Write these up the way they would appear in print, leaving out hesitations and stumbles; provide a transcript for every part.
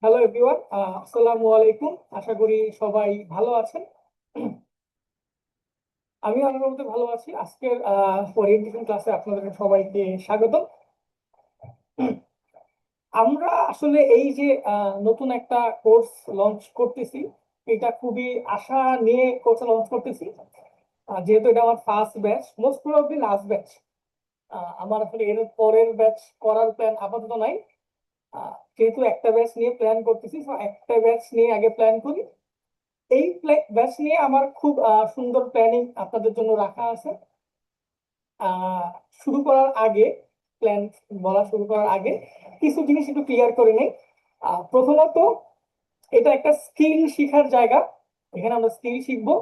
Hello everyone, আসসালামু আলাইকুম। আশা করি সবাই ভালো আছেন। আমি আল্লাহর মধ্যে ভালো আছি। আজকের ওরিয়েন্টেশন ক্লাসে আপনাদের সবাইকে স্বাগত। আমরা আসলে এই যে নতুন একটা কোর্স লঞ্চ করতেছি, এটা খুবই আশা নিয়ে কোর্স লঞ্চ করতেছি। যেহেতু এটা আমার first batch, most probably last batch. আমার আসলে এর পরের ব্যাচ করার প্ল্যান আপাতত নাই। যেহেতু একটা ব্যাচ নিয়ে প্ল্যান করতেছি, তো একটা ব্যাচ নিয়ে আগে প্ল্যান করি। এই ব্যাচ নিয়ে আমার খুব সুন্দর প্ল্যানিং আপনাদের জন্য রাখা আছে। আহ, শুরু করার আগে, প্ল্যান বলা শুরু করার আগে কিছু জিনিস একটু ক্লিয়ার করে নেই। প্রথমত, এটা একটা স্কিল শিখার জায়গা। এখানে আমরা স্কিল শিখবো।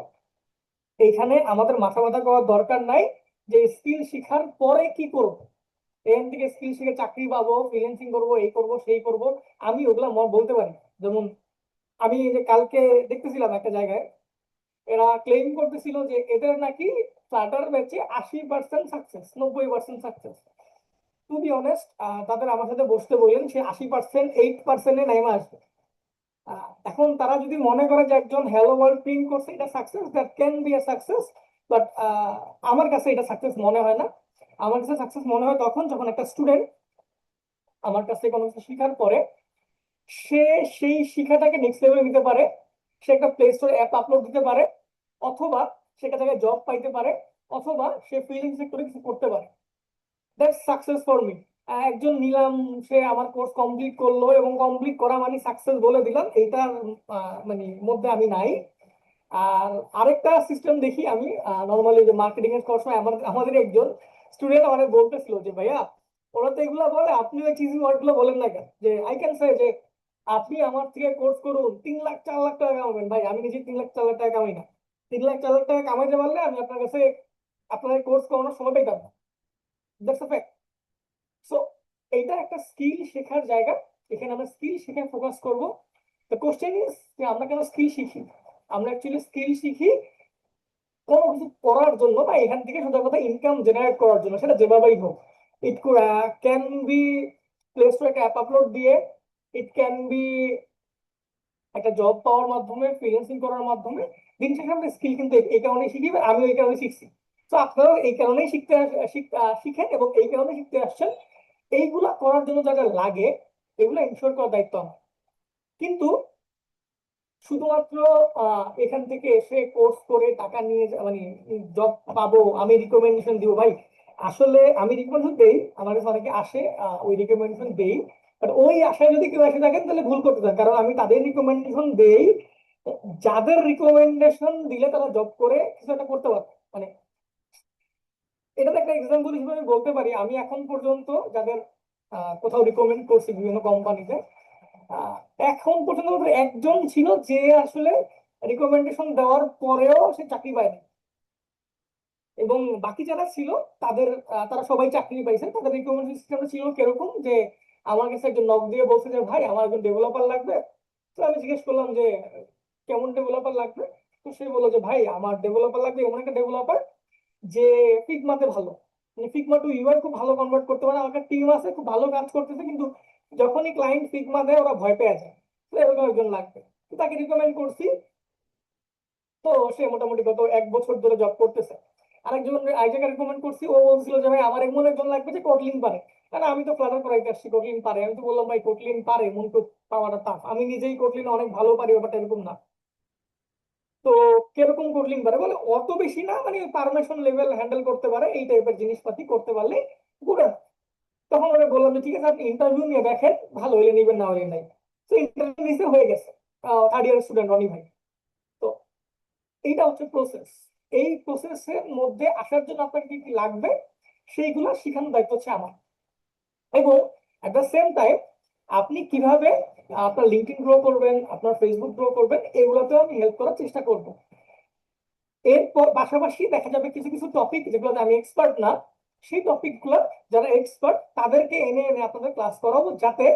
এখানে আমাদের মাথা ব্যথা করার দরকার নাই যে স্কিল শিখার পরে কি করব। এখান থেকে স্কিল শিখে চাকরি পাবো, ফ্রিল্যান্সিং করবো, এই করব সেই করব। আমি ওগুলা বলতে পারি না। যেমন আমি এই যে কালকে দেখতেছিলাম একটা জায়গায়, এরা ক্লেম করতেছিল যে এদের নাকি ফ্লাটার ব্যাচে 80% success, 90% success. To be honest, তাদের আমার সাথে বসতে বললেন, সে 80% 8%-এ নেমে আসবে। এখন তারা যদি মনে করে যে একজন হ্যালো ওয়ার্ল্ড প্রিন্ট করছে এটা success, that can B A success. But আমার কাছে এটা সাকসেস মনে হয় না। আমার কাছে সাকসেস মনে হয় তখন যখন একটা স্টুডেন্ট আমার কাছে কোনো কিছু শেখার পরে সে সেই শিক্ষাটাকে নেক্সট লেভেলে নিতে পারে। সে একটা প্লে স্টোরে অ্যাপ আপলোড দিতে পারে, অথবা সে একটা জায়গায় জব পাইতে পারে, অথবা সে ফ্রিল্যান্সিং সেক্টরে কিছু করতে পারে। That's success for me. একজন নিলাম, সে আমার কোর্স কমপ্লিট করলো এবং কমপ্লিট করা মানে সাকসেস বলে দিলাম, এইটার মানে মধ্যে আমি নাই। আর আরেকটা সিস্টেম দেখি আমি, নর্মালি যে মার্কেটিং এর কোর্স হয়, আমাদের একজন স্টুডেন্ট আমাদের বলতেছিল যে ভাইয়া, ওরা তো এগুলো বলে, আপনি ওই চিজি ওয়ার্ড গুলো বলেন না কেন? যে আই ক্যান সে যে আপনি আমার থেকে কোর্স করুন, 3 লাখ 4 লাখ টাকা কামাবেন। ভাই, আমি নিজে 3 লাখ 4 লাখ টাকা কামাই না। 3 লাখ 4 লাখ টাকা কামাইতে পারলে আমি আপনার কাছে আপনার কোর্স করানোর সময় পাইতাম না। That's a fact. সো এইটা একটা স্কিল শেখার জায়গা। এখানে আমরা স্কিল শিখে ফোকাস করব। দ্য কোশ্চেন ইজ যে আমরা কেন স্কিল শিখি? আমরা অ্যাকচুয়ালি স্কিল শিখি কোনো কিছু করার জন্য, বা এখান থেকে সোজা কথা ইনকাম জেনারেট করার জন্য, সেটা যেভাবেই হোক। ইট ক্যান বি প্লে স্টোরে একটা অ্যাপ আপলোড দিয়ে, ইট ক্যান বি একটা জব পাওয়ার মাধ্যমে, ফ্রিল্যান্সিং করার মাধ্যমে। দিন শেষে আমরা স্কিল কিন্তু এই কারণেই শিখি, বা আমিও এই কারণে শিখছি। তো আপনারাও এই কারণেই শিখেন এবং এই কারণে শিখতে আসছেন। এইগুলা করার জন্য যা যা লাগে, এগুলো ইনশোর করার দায়িত্ব আমার। কিন্তু শুধুমাত্র এখান থেকে এসে কোর্স করে টাকা নিয়ে মানে জব পাবো, আমি রিকমেন্ডেশন দিব, ভাই। আসলে আমি রিকমেন্ডেশন দেই, আমার কাছে অনেকে আসে, ওই রিকমেন্ডেশন দেই। বাট ওই আশায় যদি কেউ এসে থাকেন তাহলে ভুল করতে থাকেন, কারণ আমি তাদের রিকমেন্ডেশন দেই যাদের রিকমেন্ডেশন দিলে তারা জব করে কিছু একটা করতে পারবে। মানে এটাতে একটা এক্সাম্পল হিসেবে আমি বলতে পারি, আমি এখন পর্যন্ত যাদের কোথাও রিকমেন্ড করছি বিভিন্ন কোম্পানিতে, আহ, এখন পর্যন্ত মাত্র একজন ছিল যে আসলে রিকমেন্ডেশন দেওয়ার পরেও সে চাকরি পায়নি। এবং বাকি যারা ছিল তাদের তারা সবাই চাকরি পাইছে। তাদের রিকমেন্ডেশন সিস্টেমটা ছিল কিরকম যে আমার কাছে একজন নক দিয়ে বলছে যে ভাই, আমার একজন ডেভেলপার লাগবে। তো আমি জিজ্ঞেস করলাম যে কেমন ডেভেলপার লাগবে? তো সে বললো যে ভাই, আমার ডেভেলপার লাগবে এমন একটা ডেভেলপার যে ফিগমাতে ভালো, মানে ফিগমা টু ইউআই খুব ভালো কনভার্ট করতে পারে। আমার টিম আছে, খুব ভালো কাজ করতেছে, কিন্তু যখনই ক্লায়েন্ট ফিগমা দেয় ওরা ভয় পেয়ে যায়। তো এরকম একজন লাগবে। তো তাকে রিকমেন্ড করছি। তো সে মোটামুটি গত 1 বছর ধরে জব করতেছে। আরেকজন এক জায়গায় রিকমেন্ড করছি, ও বলছিল যে ভাই, আমার এমন একজন লাগবে যে কোটলিন পারে। কারণ আমি তো ফ্লাটার করাইতে আসছি, কোটলিন পারে। আমি তো বললাম ভাই, কোটলিন পারে মন তো পাওয়াটা টাফ। আমি নিজেই কোটলিন অনেক ভালো পারি, ব্যাপারটা এরকম না। তো কিরকম কোডলিং পারে বলে, অত বেশি না, মানে পারমিশন লেভেল হ্যান্ডেল করতে পারে, এই টাইপের জিনিসপাতি করতে পারলে গুড। তখন ওরা বললাম যে ঠিক আছে, আপনি ইন্টারভিউ নিয়ে দেখেন, ভালো হলে নিবেন, না হলে নাই। তো ইন্টারভিউ নিতে হয়ে গেছে। 3rd ইয়ার স্টুডেন্ট রনি ভাই। তো এইটা হচ্ছে প্রসেস। এই প্রসেসের মধ্যে আসার জন্য আপনাকে কি কি লাগবে সেইগুলো শেখানোর দায়িত্ব হচ্ছে আমার। এবং এট দ্য সেম টাইম আপনি কিভাবে আপনার লিঙ্কডইন গ্রো করবেন, আপনার ফেসবুক গ্রো করবেন, এগুলোতেও আমি হেল্প করার চেষ্টা করবো। এরপর পাশাপাশি দেখা যাবে কিছু কিছু টপিক যেগুলোতে আমি এক্সপার্ট না, সেই টপিক গুলো যারা এক্সপার্ট তাদেরকে এনে এনে আপনাদের ক্লাস করাবো, যাতে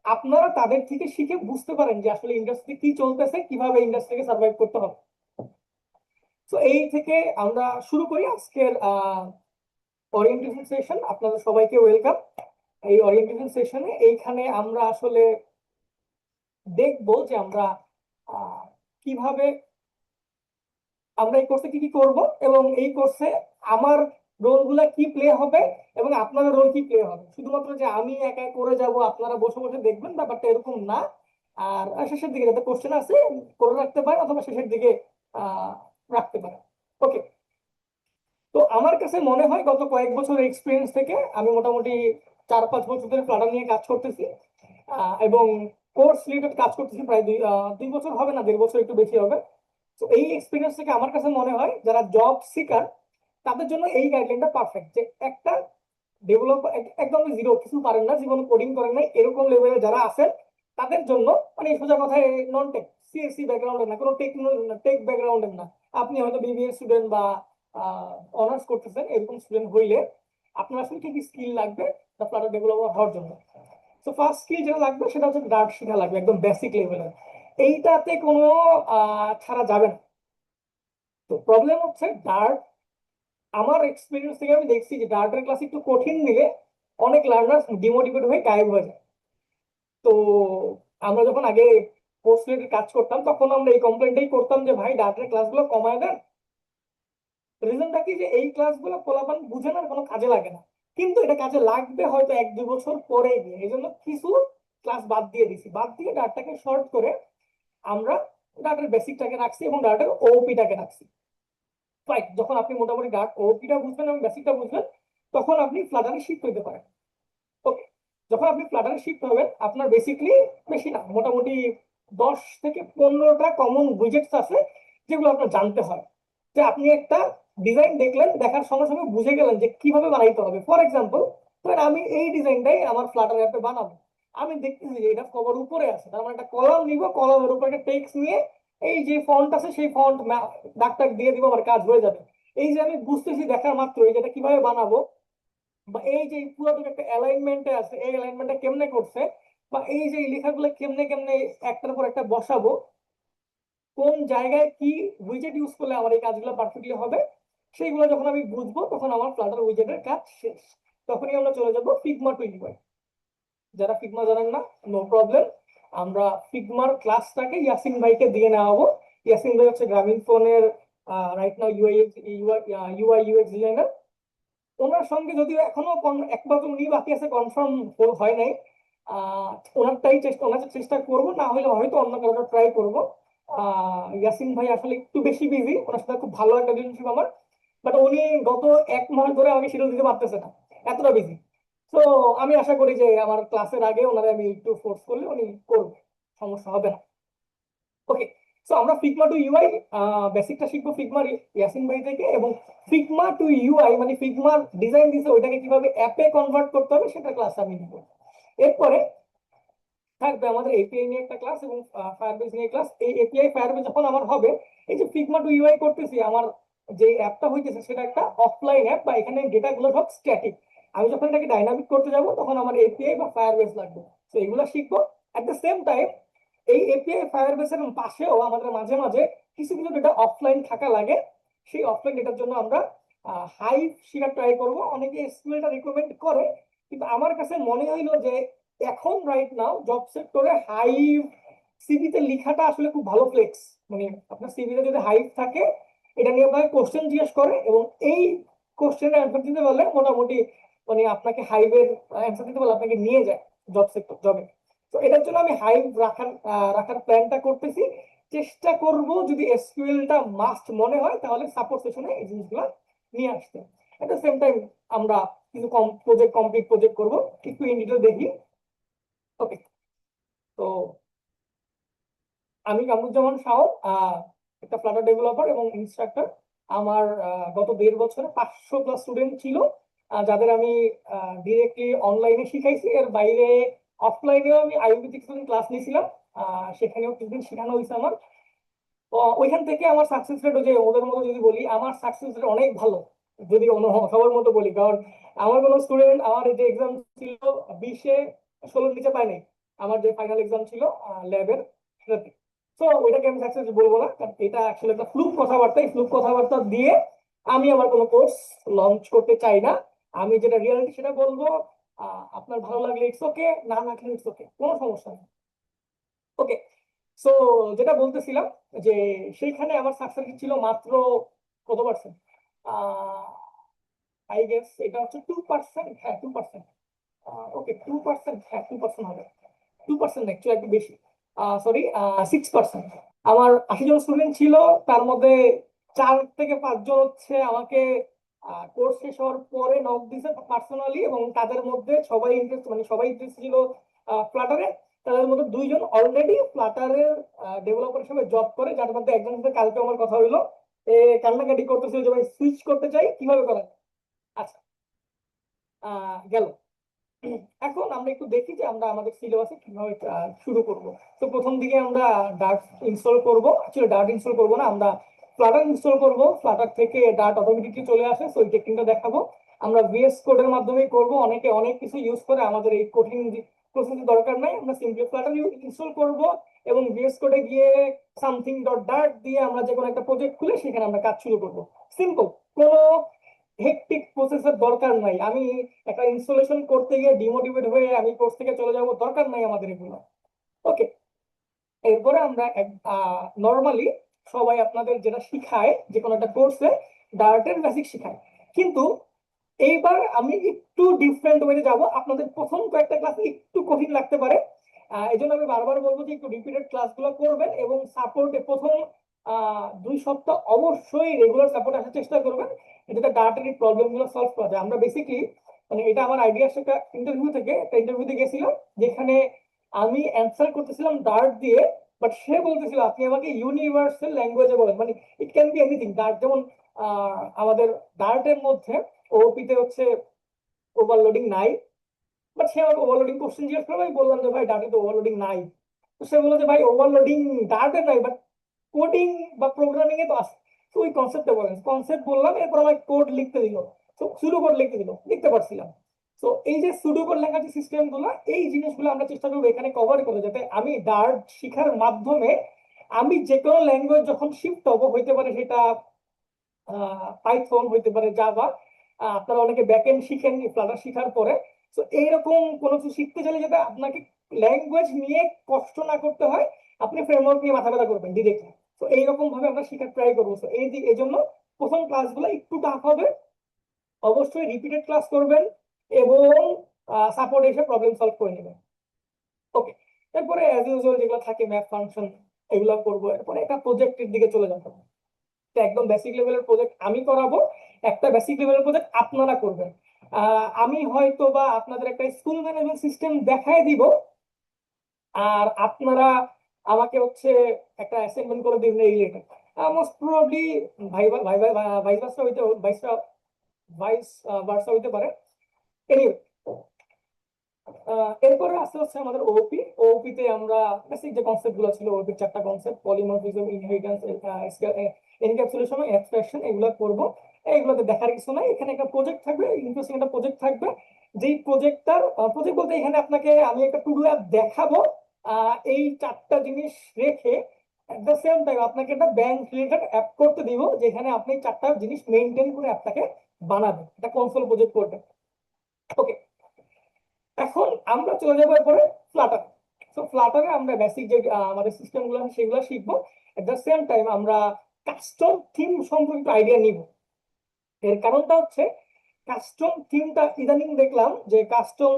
আপনারা তাদের থেকে শিখে বুঝতে পারেন যে আসলে ইন্ডাস্ট্রি কি চলতেছে, কিভাবে ইন্ডাস্ট্রিকে সার্ভাইভ করতে হবে। তো এই থেকে আমরা শুরু করি আজকের ওরিয়েন্টেশন সেশন। আপনাদের সবাইকে ওয়েলকাম এই ওরিয়েন্টেশন সেশনে। এইখানে আমরা আসলে দেখবো যে আমরা আহ, কিভাবে আমরা এই কোর্সে কি কি করব, এবং এই কোর্সে আমার রোল গুলা কি প্লে হবে এবং আপনাদের রোল কি প্লে হবে। শুধুমাত্র যে আমি একা করে যাব আপনারা বসে বসে দেখবেন, ব্যাপারটা এরকম না। আর শেষের দিকে যাতে কোশ্চেন আছে করে রাখতে পারেন, অথবা শেষের দিকে আহ রাখতে পারেন। ওকে। তো আমার কাছে মনে হয় গত কয়েক বছর এক্সপিরিয়েন্স থেকে আমি মোটামুটি 4-5 বছর ধরে ফ্লাটার নিয়ে কাজ করতেছি, এবং কোর্স রিলেটেড কাজ করতেছি প্রায় 2 বছর হবে না, 1.5 বছর একটু বেশি হবে। তো এই এক্সপিরিয়েন্স থেকে আমার কাছে মনে হয় যারা জব সিকার তাদের জন্য এই গাইডলাইনটা পারফেক্ট, যে একটা ডেভেলপ একদম জিরো, কিছু পারেন না, জীবনে কোডিং করেন নাই, এরকম লেভেলে যারা আছেন তাদের জন্য, মানে সোজা কথায় নন টেক সিএসসি ব্যাকগ্রাউন্ডের না, কোনো টেক ব্যাকগ্রাউন্ডের না, আপনি হয়তো বিবিএ স্টুডেন্ট বা অনার্স করতেছেন, এরকম স্টুডেন্ট হইলে আপনার আসলে কি কি স্কিল লাগবে ফ্লাটার ডেভেলপার হওয়ার জন্য। তো ফার্স্ট স্কিল যেটা লাগবে সেটা হচ্ছে ডার্ট শেখা লাগবে, একদম বেসিক লেভেলের। এইটাতে কোনো ছাড়া যাবে না। তো প্রবলেম হচ্ছে ডার্ট, আমার এক্সপিরিয়েন্স থেকে আমি দেখছি যে ডার্টের ক্লাস একটু কঠিন দিলে অনেক লার্নার ডিমোটিভেট হয়ে গায়েব হয়ে যায়। তো আমরা যখন আগে কোর্স রিলেটেড কাজ করতাম তখন আমরা এই কমপ্লেনটাই করতাম যে ভাই ডার্টের ক্লাসগুলো কমায় দেন। রিজনটা কি, যে এই ক্লাসগুলো পোলাপান বুঝে না, কোনো কাজে লাগে না। কিন্তু এটা কাজে লাগবে হয়তো 1-2 বছর পরে গিয়ে, এই জন্য কিছু ক্লাস বাদ দিয়ে দিছি, বাদ দিয়ে ডার্টটাকে শর্ট করে আমরা ডার্টের বেসিকটাকে রাখছি এবং ডার্টের ওপিটাকে রাখছি। রাইট, যখন আপনি মোটামুটি ডার্ট ওপিটা বুঝবেন এবং বেসিকটা বুঝবেন তখন আপনি ফ্লাটারে শিফট হইতে পারেন। ওকে। যখন আপনি ফ্লাটারে শিফট হবেন আপনার বেসিকলি বেশি না, মোটামুটি 10 থেকে 15টা কমন উইজেটস আছে যেগুলো আপনার জানতে হয়। যে আপনি একটা ডিজাইন দেখলেন, দেখার সঙ্গে সঙ্গে বুঝে গেলেন যে কিভাবে বানাইতে হবে। ফর এক্সাম্পল, ধরেন আমি এই ডিজাইনটাই আমার ফ্লাটার অ্যাপে বানাবো, আমি দেখতেছি যে এটা কভার উপরে আছে, তার মানে একটা কলাম নিব, কলামের উপরে একটা টেক্সট নিয়ে এই যে ফন্ট আছে সেই ফন্ট দাগ টাগ দিয়ে দিব, আমার কাজ হয়ে যাবে। এই যে আমি বুঝতেছি দেখার মাত্র এই যেটা কিভাবে বানাবো, বা এই যে পুরোটা একটা অ্যালাইনমেন্টে আছে, এই অ্যালাইনমেন্টটা কেমনে করছে, বা এই যে লেখাগুলো কেমনে কেমনে একটার পর একটা বসাবো, কোন জায়গায় কি উইজেট ইউজ করলে আমার এই কাজগুলো পারফেক্টলি হবে, সেইগুলো যখন আমি বুঝবো তখন আমার ফ্লাটার উইজেটের কাজ শেষ। তখনই আমরা চলে যাবো ফিগমা টু ইউআই। যারা ফিগমা জানেন না, নো প্রবলেম, আমরা ফিগমার ক্লাসটাকে ইয়াসিন ভাইকে দিয়ে নেওয়াবো। ইয়াসিন ভাই হচ্ছে গ্রামীণ ফোনের right now UI UI UX designer. ওনার সঙ্গে যদিও এখনো একবার উনি বাকি আছে, কনফার্ম হয় নাই। আহ ওনার চেষ্টা করবো, না হলে হয়তো অন্য কারোটা ট্রাই করবো। ইয়াসিন ভাই আসলে একটু বেশি বিজি, ওনার সাথে খুব ভালো একটা রিলেশনশিপ আমার, বাট উনি গত 1 মাস ধরে আমাকে শিডিউল দিতে পারতেছে না, এতটা বিজি। তো আমি আশা করি যে আমার ক্লাসের আগে ওনারে আমি একটু ফোর্স করলে উনি করবে, সমস্যা হবে না। ওকে। সো আমরা ফিগমা টু ইউআই বেসিকটা শিখবো ফিগমার ইয়াসিন ভাই থেকে, এবং ফিগমা টু ইউআই মানে ফিগমার ডিজাইন দিছে ওইটাকে কিভাবে অ্যাপে কনভার্ট করতে হবে সেটা ক্লাস আমি দিব। এরপরে থাকবে আমাদের এপিআই নিয়ে একটা ক্লাস এবং ফায়ারবেস নিয়ে ক্লাস। এই এপিআই ফায়ারবেস যখন আমার হবে, এই যে ফিগমা টু ইউআই করতেছি, আমার যে অ্যাপটা হইতেছে সেটা একটা অফলাইন অ্যাপ, বা এখানে ডেটা গুলো সব স্ট্যাটিক। আমি যখন এটাকে ডাইনামিক করতে যাব তখন আমার এপিআই বা ফায়ারবেস লাগবে। তো এগুলো শিখবো। অ্যাট দ্য সেম টাইম এই এপিআই ফায়ারবেস এর পাশেও আমাদের মাঝে মাঝে কিছু কিছু ডেটা অফলাইন থাকা লাগে। সেই অফলাইন ডেটার জন্য আমরা হাইভ শেখার ট্রাই করবো। অনেকে এসকিউএলটা রিকমেন্ড করে, কিন্তু আমার কাছে মনে হইলো যে এখন রাইট নাও জব সেক্টরে হাইভ সিভিতে লেখাটা আসলে খুব ভালো ফ্লেক্স। মানে আপনার সিভিতে যদি হাইভ থাকে, এটা নিয়ে আপনাকে কোশ্চেন জিজ্ঞেস করে এবং এই কোশ্চেনের অ্যান্সার দিতে পারলে মোটামুটি মানে আপনাকে হাইভের অ্যান্সার দিতে পারলে আপনাকে নিয়ে যায় জব সেক্টর জবে। তো এটার জন্য আমি হাইভ রাখার প্ল্যানটা করতেছি। চেষ্টা করব যদি এসকিউএলটা মাস্ট মনে হয় তাহলে সাপোর্ট সেশনে এই জিনিসগুলো নিয়ে আসতে। এট দ্য সেম টাইম আমরা কিছু কমপ্লিট প্রজেক্ট করবো, একটু ইন ডিটেল দেখি। ওকে। তো আমি কামরুজ্জামান শাওন, একটা ফ্লাটার ডেভেলপার এবং ইনস্ট্রাক্টর। আমার গত 1.5 বছরে 500+ স্টুডেন্ট ছিল, যাদের আমি ডিরেক্টলি অনলাইনে শিখাইছি। এর বাইরে অফলাইনেও আমি আয়ুর্বেদিক ক্লাস নিয়েছিলাম, সেখানেও কিছুদিন শেখানো হয়েছে আমার। তো ওইখান থেকে আমার সাকসেস রেট, যে ওদের মতো যদি বলি আমার সাকসেস রেট অনেক ভালো, যদি অন্য সবার মতো বলি। কারণ আমার কোনো স্টুডেন্ট আমার এই যে এক্সাম ছিল 20-এ 16 নিচে পায় নাই, আমার যে ফাইনাল এক্সাম ছিল ল্যাবের, সেটাতে। তো ওইটাকে আমি সাকসেস বলবো না, কারণ এটা অ্যাকচুয়ালি একটা ফ্লুক কথাবার্তা। এই ফ্লুক কথাবার্তা দিয়ে আমি আমার কোনো কোর্স লঞ্চ করতে চাই না। আমি যেটা রিয়ালিটি সেটা বলবো। আপনার ভালো লাগলে ইটস ওকে, না লাগলে ইটস ওকে, কোনো সমস্যা নেই। ওকে, সো যেটা বলতেছিলাম যে সেইখানে আমার সাকসেস ছিল মাত্র কত পার্সেন্ট, আই গেস এটা হচ্ছে 2%, হ্যাঁ 2%। ওকে 2%, হ্যাঁ 2% হবে, 2% অ্যাকচুয়ালি একটু বেশি, সরি 6%। আমার 80 জন স্টুডেন্ট ছিল, তার মধ্যে 4 থেকে 5 জন হচ্ছে আমাকে কোর্স শেষ হওয়ার পরে নক দিছে পার্সোনালি, এবং তাদের মধ্যে সবাই ইন্টারেস্ট, মানে সবাই ইন্টারেস্ট ছিল ফ্লাটারে। তাদের মধ্যে 2 জন অলরেডি ফ্লাটারের ডেভেলপার হিসেবে জব করে, যার মধ্যে একজনের সাথে কালকে আমার কথা হইলো, এ কান্নাকাটি করতেছিল যে ভাই সুইচ করতে চাই, কিভাবে করা যায়। আচ্ছা, গেল। এখন আমরা একটু দেখি যে আমরা আমাদের সিলেবাসে কিভাবে শুরু করব। তো প্রথম দিকে আমরা ডার্ট ইনস্টল করব, অ্যাকচুয়ালি ডার্ট ইনস্টল করব না, আমরা ফ্লাটার ইনস্টল করব। ফ্লাটার থেকে ডার্ট অটোমেটিকলি চলে আসে, সো এই টেকনিকটা দেখাবো। আমরা ভিএস কোডের মাধ্যমেই করব, অনেকে অনেক কিছু ইউজ করে, আমাদের এই কঠিন প্রসেসের দরকার নাই, আমরা সিম্পলি ফ্লাটার ইনস্টল করব এবং ভিএস কোডে গিয়ে সামথিং ডট ডার্ট দিয়ে আমরা যে কোনো একটা প্রজেক্ট খুলে সেখানে আমরা কাজ শুরু করব। সিম্পল, কোনো হেক্টিক প্রসেসের দরকার নাই। আমি একটা ইনস্টলেশন করতে গিয়ে ডিমোটিভেট হয়ে আমি কোর্স থেকে চলে যাব, দরকার নাই আমাদের এগুলো। ওকে, এরপরে আমরা নর্মালি সবাই আপনাদের যেটা শিখায় যে কোনো একটা কোর্সে ডার্টের বেসিক শিখায়, কিন্তু এইবার আমি একটু ডিফারেন্ট ওয়েতে যাব। আপনাদের প্রথম কয়েকটা ক্লাস একটু কঠিন লাগতে পারে, এই জন্য আমি বারবার বলবো যে একটু রিপিটেড ক্লাসগুলো করবেন এবং সাপোর্টে প্রথম 2 সপ্তাহ অবশ্যই রেগুলার সাপোর্ট আসার চেষ্টা করবেন, যাতে ডাটার প্রবলেম গুলো সলভ করা যায়। আমরা বেসিকলি, মানে এটা আমার আইডিয়া, একটা ইন্টারভিউতে গেছিলাম, যেখানে আমি অ্যান্সার করতেছিলাম ডার্ট দিয়ে, বাট সে বলতেছিল আপনি আমাকে ইউনিভার্সাল ল্যাঙ্গুয়েজে বলেন, মানে it can be anything. Dart যেমন আমাদের ডার্টের মধ্যে ওপিতে হচ্ছে ওভারলোডিং নাই, বাট সে আমাকে ওভারলোডিং কোশ্চেন জিজ্ঞেস করলো, আমি বললাম যে ভাই ডাটা তো ওভারলোডিং নাই। তো সে বললো যে ভাই ওভারলোডিং ডাটা নাই, বাট কোডিং বা প্রোগ্রামিং এ তো আছে। তো ওই কনসেপ্টটা বলেন, কনসেপ্ট বললাম, এরপর আমাকে কোড লিখতে দিল। তো সুডো কোড লিখতে দিল, লিখতে পারছিলাম। তো এই যে সুডো কোড লেখার যে সিস্টেম গুলো, এই জিনিসগুলো আমরা চেষ্টা করবো এখানে কভার করে, যাতে আমি ডার্ট শিখার মাধ্যমে আমি যে কোনো ল্যাঙ্গুয়েজ যখন শিফট হবো, হইতে পারে সেটা পাইথন, হইতে পারে জাভা, আপনারা অনেকে ব্যাকএন্ড শিখেন ফ্লাটার শিখার পরে। তো এইরকম কোনো কিছু শিখতে চাইলে যাতে আপনাকে ল্যাঙ্গুয়েজ নিয়ে কষ্ট না করতে হয়, আপনি ফ্রেমওয়ার্ক নিয়ে মাথা ব্যথা করবেন ডিরেক্টলি। তো এইরকম ভাবে আমরা শিখার ট্রাই করবো। তো এই জন্য প্রথম ক্লাসগুলো একটু টাফ হবে, অবশ্যই রিপিটেড ক্লাস করবেন এবং সাপোর্ট এসে প্রবলেম সলভ করে নেবেন। ওকে, এরপরে অ্যাজ ইউজুয়াল যেগুলো থাকে ম্যাথ ফাংশন, এগুলো করবো। এরপরে একটা প্রজেক্টের দিকে চলে যাবো। একদম বেসিক লেভেলের প্রজেক্ট আমি করাবো, একটা বেসিক লেভেলের প্রজেক্ট আপনারা করবেন। আমি হয়তো বা আপনাদের একটা স্কুল ম্যানেজমেন্ট সিস্টেম দেখায় দিব, আর আপনারা আমাকে হচ্ছে একটা অ্যাসাইনমেন্ট করে দিবেন এই related. Most probably viva viva vice versa হইতে ভাইসটা ভাইস ভার্সা হইতে পারে। এনিওয়ে, এরপরে আস্তে আস্তে আমাদের ওপি, ওপি তে আমরা বেসিক যে কনসেপ্ট গুলো ছিল, ওপির 4টা concept, polymorphism, inheritance, encapsulation, abstraction, এগুলো করব। এইগুলোতে দেখার কিছু নাই, এখানে একটা প্রজেক্ট থাকবে, ইন্টারেস্টিং একটা প্রজেক্ট থাকবে। যেই প্রজেক্টটার প্রজেক্ট বলতে এখানে আপনাকে আমি একটা টু ডু অ্যাপ দেখাবো, এই 4টা জিনিস রেখে এট দ্য সেম টাইম আপনাকে একটা ব্যাংক রিলেটেড অ্যাপ করতে দিব, যেখানে আপনি 4টা জিনিস মেইনটেইন করে অ্যাপটাকে বানাবেন, একটা কনসোল প্রজেক্ট করবেন। ওকে, এখন আমরা চলে যাবো এরপরে ফ্লাটার। তো ফ্লাটারে আমরা বেসিক যে আমাদের সিস্টেম গুলো আছে সেগুলো শিখবো। এট দ্য সেম টাইম আমরা কাস্টম থিম সম্পর্কে আইডিয়া নিব। এর কারণটা হচ্ছে কাস্টম থিমটা ইদানিং দেখলাম যে কাস্টম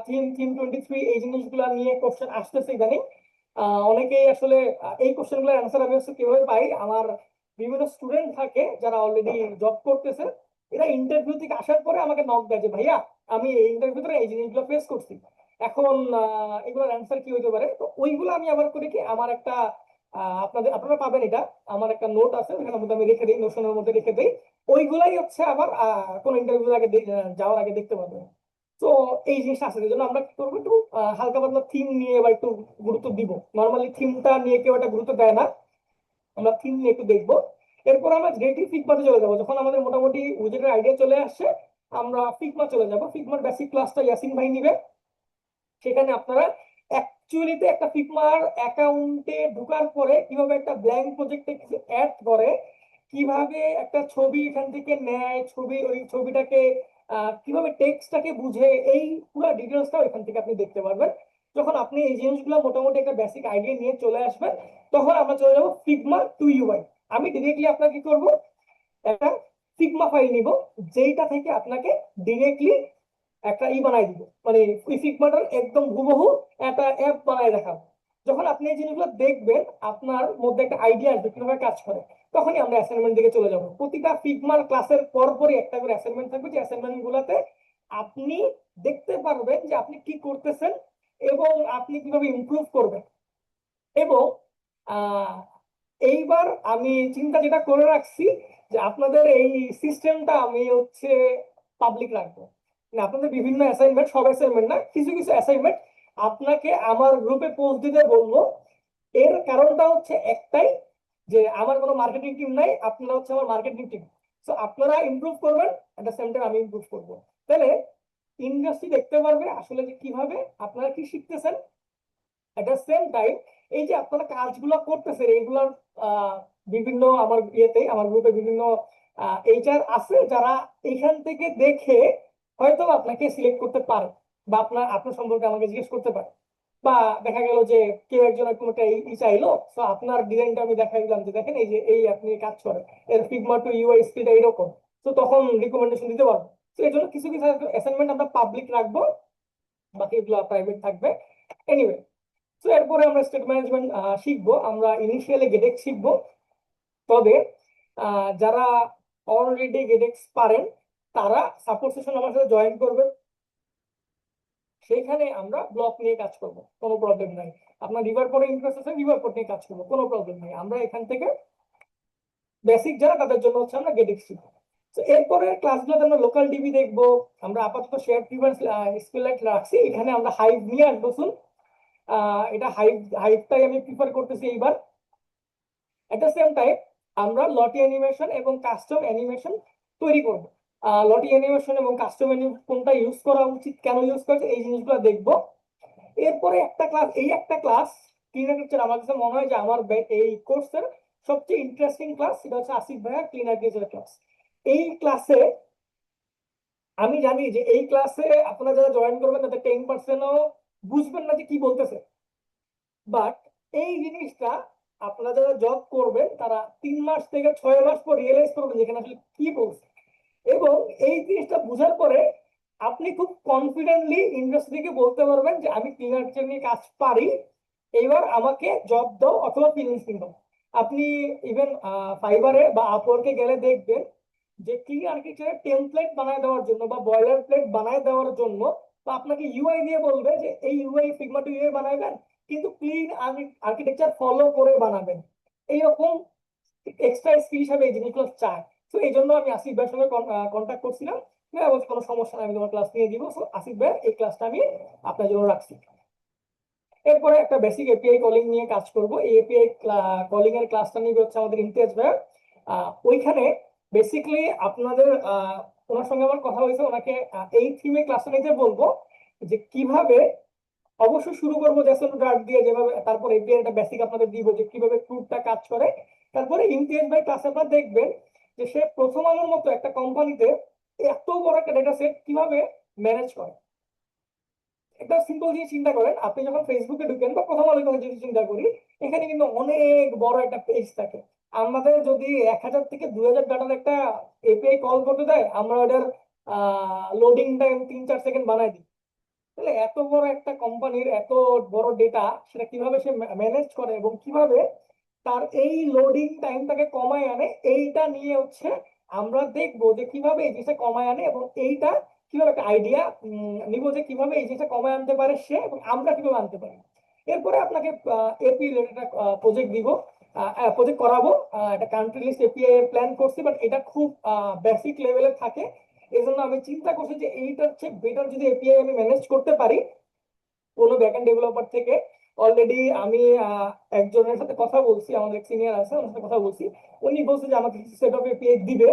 থিম 23 এই জিনিসগুলো নিয়ে কোশ্চেন আসতেছে ইদানিং। অনেকেই আসলে এই কোশ্চেন গুলোর অ্যান্সার আমি হচ্ছে কিভাবে পাই, আমার বিভিন্ন স্টুডেন্ট থাকে যারা অলরেডি জব করতেছে, এরা ইন্টারভিউ থেকে আসার পরে আমাকে নক দেয় যে ভাইয়া আমি এই ইন্টারভিউতে এই জিনিসগুলো ফেস করছি, এখন এগুলোর অ্যান্সার কি হইতে পারে। তো ওইগুলো আমি আবার করি কি, আমার একটা আপনারা পাবেন এটা, আমার একটা নোট আছে ওখানের মধ্যে আমি রেখে দিই, নোশনের মধ্যে রেখে দিই। ওইগুলাই হচ্ছে আবার কোন ইন্টারভিউ আগে যাওয়ার আগে দেখতে পাবেন। তো এই জিনিসটা আছে, এই জন্য আমরা কি করবো, একটু হালকা পাতলা থিম নিয়ে এবার একটু গুরুত্ব দিব। নর্মালি থিমটা নিয়ে কেউ একটা গুরুত্ব দেয় না, আমরা থিম নিয়ে একটু দেখবো। এরপর আমরা যেটি ফিগমাতে চলে যাবো, যখন আমাদের মোটামুটি উইজেটের আইডিয়া চলে আসছে, আমরা ফিগমা চলে যাবো। ফিগমার বেসিক ক্লাসটা ইয়াসিন ভাই নিবে, সেখানে আপনারা অ্যাকচুয়ালিতে একটা ফিগমার অ্যাকাউন্টে ঢোকার পরে কিভাবে একটা ব্ল্যাঙ্ক প্রজেক্টে কিছু অ্যাড করে, কিভাবে একটা ছবি এখান থেকে নেয়, ছবি ওই ছবিটাকে কিভাবে টেক্সটটাকে বুঝে, এই পুরো ডিটেলসটা এখান থেকে আপনি দেখতে পারবেন। যখন আপনি এই জিনিসগুলো মোটামুটি একটা বেসিক আইডিয়া নিয়ে চলে আসবেন, তখন আমরা চলে যাবো ফিগমা টু ইউআই। আমি ডিরেক্টলি আপনাকে কি করবো, একটা ফিগমা ফাইল নিব, যেইটা থেকে আপনাকে ডিরেক্টলি একটা বানাই দিব, মানে ওই ফিগমাটার একদম হুবহু একটা অ্যাপ বানাই দেখাবো। যখন আপনি এই জিনিসগুলো দেখবেন, আপনার মধ্যে একটা আইডিয়া আসবে কিভাবে কাজ করে, তখনই আমরা অ্যাসাইনমেন্ট দিকে চলে যাবো। প্রতিটা ফিগমার ক্লাসের পরপরই একটা করে অ্যাসাইনমেন্ট থাকবে, যে অ্যাসাইনমেন্ট গুলাতে আপনি দেখতে পারবেন যে আপনি কি করতেছেন এবং আপনি কিভাবে ইমপ্রুভ করবেন। এবং আহ এইবার আমি চিন্তা যেটা করে রাখছি, যে আপনাদের এই সিস্টেমটা আমি হচ্ছে পাবলিক রাখবো। না, আপনাদের বিভিন্ন অ্যাসাইনমেন্ট, সব অ্যাসাইনমেন্ট না, কিছু কিছু অ্যাসাইনমেন্ট আপনাকে আমার গ্রুপে পোস্ট দিতে বলবো। এর কারণটা হচ্ছে একটাই, যে আমার কোনো মার্কেটিং টিম নাই, আপনারা হচ্ছে আমার মার্কেটিং টিম। তো আপনারা ইমপ্রুভ করবেন, এট দ্য সেম টাইম আমি ইমপ্রুভ করবো। তাহলে ইন্ডাস্ট্রি দেখতে পারবে আসলে যে কিভাবে আপনারা কি শিখতেছেন। এট দ্য সেম টাইম এই যে আপনারা কাজগুলো করতেছেন, এইগুলোর বিভিন্ন আমার ইয়েতে, আমার গ্রুপে বিভিন্ন এইচআর আছে, যারা এখান থেকে দেখে হয়তো আপনাকে সিলেক্ট করতে পারে, বা আপনার সম্পর্কে আমাকে জিজ্ঞেস করতে পারে। বা দেখা গেল যে কেউ একজন এরকম একটা চাইলো, তো আপনার ডিজাইনটা আমি দেখাই দিলাম, যে দেখেন এই যে এই আপনি কাজ করেন, এর ফিগমা টু ইউআই স্পিড এইরকম, তো তখন রিকমেন্ডেশন দিতে পারবো। তো এই জন্য কিছু কিছু অ্যাসাইনমেন্ট আমরা পাবলিক রাখবো, বাকিগুলো প্রাইভেট থাকবে। এনিওয়ে, তো এরপরে আমরা স্টেট ম্যানেজমেন্ট শিখবো, আমরা ইনিশিয়ালি গেটেক্স শিখবো। তবে যারা অলরেডি গেটেক্স পারেন, তারা সাপোর্ট সেশন আমার সাথে জয়েন করবে, সেইখানে আমরা ব্লক নিয়ে কাজ করব, কোনো প্রবলেম নাই। আপনার রিভার পোর্টে ইন্টারেস্ট আছে, রিভার পোর্ট নিয়ে কাজ করবো, কোনো প্রবলেম নাই। আমরা এখান থেকে বেসিক যারা, তাদের জন্য হচ্ছে আমরা গেটেক্স শিখবো। তো এরপরে ক্লাসগুলোতে আমরা লোকাল ডিবি দেখবো। আমরা আপাতত শেয়ার প্রিফারেন্স স্কুল রাখছি, এখানে আমরা হাইভ নিয়ে আসবো শুন। এটা হাইভটাই আমি প্রিফার করতেছি এইবার। এট দ্য সেম টাইম আমরা লটি অ্যানিমেশন এবং কাস্টম অ্যানিমেশন তৈরি করব। লটি অ্যানিমেশন এবং কাস্টম কোনটা ইউজ করা উচিত, কেন ইউজ করছে, এই জিনিসগুলো দেখবো। এরপরে একটা ক্লাস ক্লিন আর্কিটেকচার, আমার কাছে মনে হয় যে আমার এই কোর্সের সবচেয়ে ইন্টারেস্টিং ক্লাস, সেটা হচ্ছে আসিফ ভাইয়া ক্লিন আর্কিটেকচার ক্লাস। এই ক্লাসে আমি জানি যে এই ক্লাসে আপনারা যারা জয়েন করবেন, তাদের 10%ও বুঝবেন না যে কি বলতেছে। বাট এই জিনিসটা আপনারা যারা জব করবেন, তারা 3 মাস থেকে 6 মাস পর রিয়েলাইজ করবেন যেখানে আসলে কি বলছে। এবং এই জিনিসটা বুঝার পরে আপনি খুব কনফিডেন্টলি ইন্ডাস্ট্রিকে বলতে পারবেন যে আমি ক্লিন আর্কিটেকচার নিয়ে কাজ পারি, এইবার আমাকে জব দাও অথবা ফ্রিল্যান্সিং দাও। আপনি ইভেন ফাইবারে বা আপওয়ার্কে গেলে দেখবেন যে ক্লিন আর্কিটেকচারের টেমপ্লেট বানায় দেওয়ার জন্য বা বয়লার প্লেট বানায় দেওয়ার জন্য, বা আপনাকে ইউআই দিয়ে বলবে যে এই ইউআই ফিগমা টু ইউআই বানাবেন, কিন্তু ক্লিন আর্কিটেকচার ফলো করে বানাবেন। এইরকম এক্সট্রা স্কিল হিসাবে এই জিনিসগুলো চায়। তো এই জন্য আমি আসিফ ভাইয়ের সঙ্গে কন্ট্যাক্ট করছিলাম। হ্যাঁ, বলছি কোনো সমস্যা নাই, আমি তোমার ক্লাস নিয়ে দিব। তো আসিফ ভাই এই ক্লাসটা আমি আপনার জন্য রাখছি। এরপরে একটা বেসিক এপিআই কলিং নিয়ে কাজ করব। এই এপিআই কলিং এর ক্লাসটা নিয়ে হচ্ছে আমাদের ইমতিয়াজ ভাই। ওইখানে বেসিক্যালি আপনাদের ওনার সঙ্গে আমার কথা হয়েছে, ওনাকে এই থিমে ক্লাসটা নিতে বলবো, যে কিভাবে অবশ্যই শুরু করবো জেসন ডার্ট দিয়ে, যেভাবে তারপর এপিআই একটা বেসিক আপনাদের দিব যে কিভাবে ক্রুডটা কাজ করে। তারপরে ইমতিয়াজ ভাই ক্লাসে আপনারা দেখবেন যে সে প্রথম আলোর মতো একটা কোম্পানিতে এত বড় একটা ডেটা সেট কিভাবে ম্যানেজ করে। একটা সিম্পল জিনিস চিন্তা করেন, আপনি যখন ফেসবুকে ঢুকেন বা প্রথম আলোর কথা যদি চিন্তা করি, এখানে কিন্তু অনেক বড় একটা পেজ থাকে। আমাদের যদি 1000 থেকে 2000 ডাটার একটা এপিআই কল করতে দেয়, আমরা ওটার লোডিং টাইম 3-4 সেকেন্ড বানাই দিই। তাহলে এত বড় একটা কোম্পানির এত বড় ডেটা, সেটা কিভাবে সে ম্যানেজ করে এবং কিভাবে তার এই লোডিং টাইমটাকে কমায় আনে, এইটা নিয়ে হচ্ছে আমরা দেখবো যে কিভাবে এই জিনিসটা কমায় আনে, এবং এইটা কিভাবে একটা আইডিয়া নিব যে কিভাবে এই জিনিসটা কমায় আনতে পারে সে, এবং আমরা কিভাবে আনতে পারি। এরপরে আপনাকে এপি রিলেটেড প্রজেক্ট দিব, প্রজেক্ট করাবো। একটা কান্ট্রি লিস্ট এপিআই এর প্ল্যান করছি, বাট এটা খুব বেসিক লেভেলে থাকে। এই জন্য আমি চিন্তা করছি যে এইটার চেয়ে বেটার যদি এপিআই আমি ম্যানেজ করতে পারি কোনো ব্যাকএন্ড ডেভেলপার থেকে। অলরেডি আমি একজনের সাথে কথা বলছি, আমাদের সিনিয়র আছে, ওনার সাথে কথা বলছি। উনি বলছে যে আমাকে কিছু সেট অফ এপিআই দিবে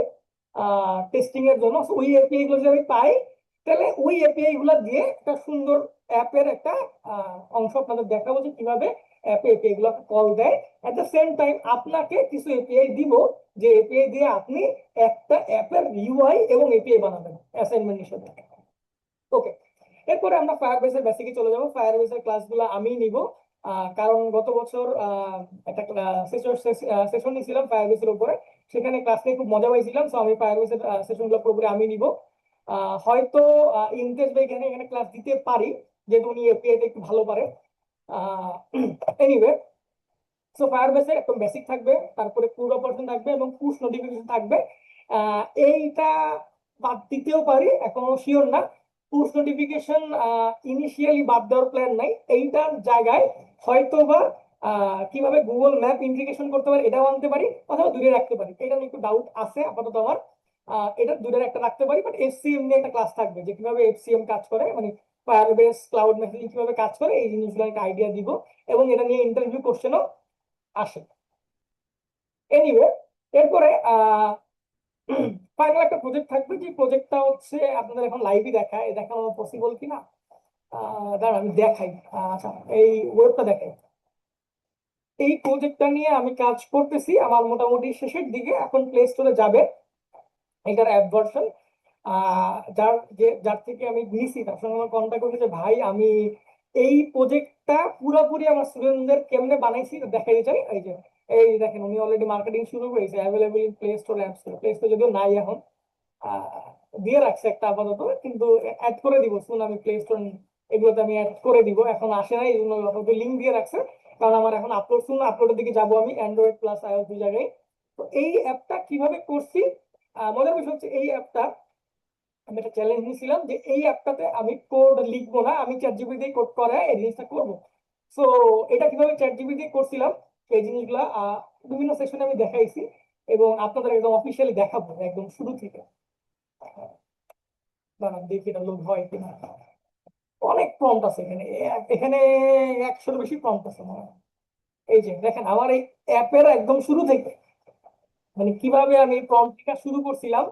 টেস্টিং এর জন্য। So, ওই এপিআই গুলো যদি আমি পাই, তাহলে ওই এপিআই গুলো দিয়ে একটা সুন্দর অ্যাপের একটা অংশ আপনাদের দেখাবো যে কিভাবে অ্যাপে এপিআই গুলো কল দেয়। এট দ্য সেম টাইম আপনাকে কিছু এপিআই দিব, যে এপিআই দিয়ে আপনি একটা অ্যাপের ইউআই এবং এপিআই বানাবেন অ্যাসাইনমেন্ট হিসেবে। ওকে, এরপরে আমরা ফায়ারবেসের বেসিকে চলে যাবো। ফায়ারবেসের ক্লাসগুলো আমি নিব, কারণ গত বছর একটা সেশন নিয়েছিলাম ফায়ারবেসের উপরে, সেখানে ক্লাস নিয়ে খুব মজা পাইছিলাম। তো আমি ফায়ারবেসের সেশনগুলো পুরোপুরি আমি নিব। হয়তো ইমতিয়াজ ভাই এখানে এখানে ক্লাস দিতে পারি, যেহেতু উনি এপিআই টা একটু ভালো পারে। এনিওয়ে, সো ফায়ারবেসে একদম বেসিক থাকবে, তারপরে পুল অপারেশন থাকবে এবং পুশ নোটিফিকেশন থাকবে। এইটা বাদ দিতেও পারি, এখনো শিওর না। পুশ নোটিফিকেশন ইনিশিয়ালি বাদ দেওয়ার প্ল্যান নাই, এইটার জায়গায় হয়তো বা কিভাবে গুগল ম্যাপ ইন্টিগ্রেশন করতে পারি এটাও আনতে পারি, অথবা দূরে রাখতে পারি, এটা নিয়ে একটু ডাউট আছে আপাতত আমার। এটা দূরের একটা রাখতে পারি, বাট এফসিএম নিয়ে একটা ক্লাস থাকবে, যে কিভাবে এফসিএম কাজ করে, মানে ফায়ারবেস ক্লাউড মেসেজিং কিভাবে কাজ করে, এই জিনিসগুলো একটা আইডিয়া দিব। এবং এটা নিয়ে ইন্টারভিউ কোশ্চেনও আসে। এনিওয়ে, এরপরে ফাইনাল একটা প্রজেক্ট থাকবে, যে প্রজেক্টটা হচ্ছে আপনাদের এখন লাইভই দেখানো পসিবল কিনা। দাঁড়ান আমি দেখাই। আচ্ছা, এই ওয়েবটা দেখাই। এই প্রজেক্টটা নিয়ে আমি কাজ করতেছি, আমার মোটামুটি শেষের দিকে, এখন প্লে স্টোরে যাবে এটার অ্যাপ ভার্সন। যার থেকে আমি নিছি, তার সঙ্গে আমার কন্ট্যাক্ট করেছে, ভাই আমি এই প্রজেক্টটা পুরোপুরি আমার স্টুডেন্টদের কেমনে বানাইছি এটা দেখাই চাই। এই দেখেন, উনি অলরেডি মার্কেটিং শুরু করেছে, available in play store, app store. Play store যদিও নাই এখন, আহ, দিয়ে রাখছে একটা আপাতত, কিন্তু অ্যাড করে দিব শুন, আমি প্লে স্টোর এগুলোতে আমি অ্যাড করে দিব, এখন আসে না এই জন্য লিঙ্ক দিয়ে রাখছে। কারণ আমার এখন আপলোডের দিকে যাব আমি, অ্যান্ড্রয়েড প্লাস আইওএস দুই জায়গায়। তো এই অ্যাপটা কিভাবে করছি, মজার বিষয় হচ্ছে এই অ্যাপটা আমি একটা চ্যালেঞ্জ নিয়েছিলাম, যে এই অ্যাপটাতে আমি কোড লিখবো না, আমি চ্যাট জিপিটি কোড করে এই জিনিসটা করবো। সো এটা কিভাবে চ্যাট জিপিটি করছিলাম, এই জিনিসগুলা বিভিন্ন সেশনে আমি দেখাইছি, এবং আপনাদের একদম অফিসিয়ালি দেখাবো একদম শুরু থেকে। দাঁড়ান দেখি এটা লোড হয় কিনা। অনেক প্রম্পট আছে এখানে, এখানে 100-এর বেশি প্রম্পট আছে মনে হয়। এই যে দেখেন, আমার এই অ্যাপের একদম শুরু থেকে, মানে কিভাবে আমি প্রম্পট লেখা শুরু করছিলাম,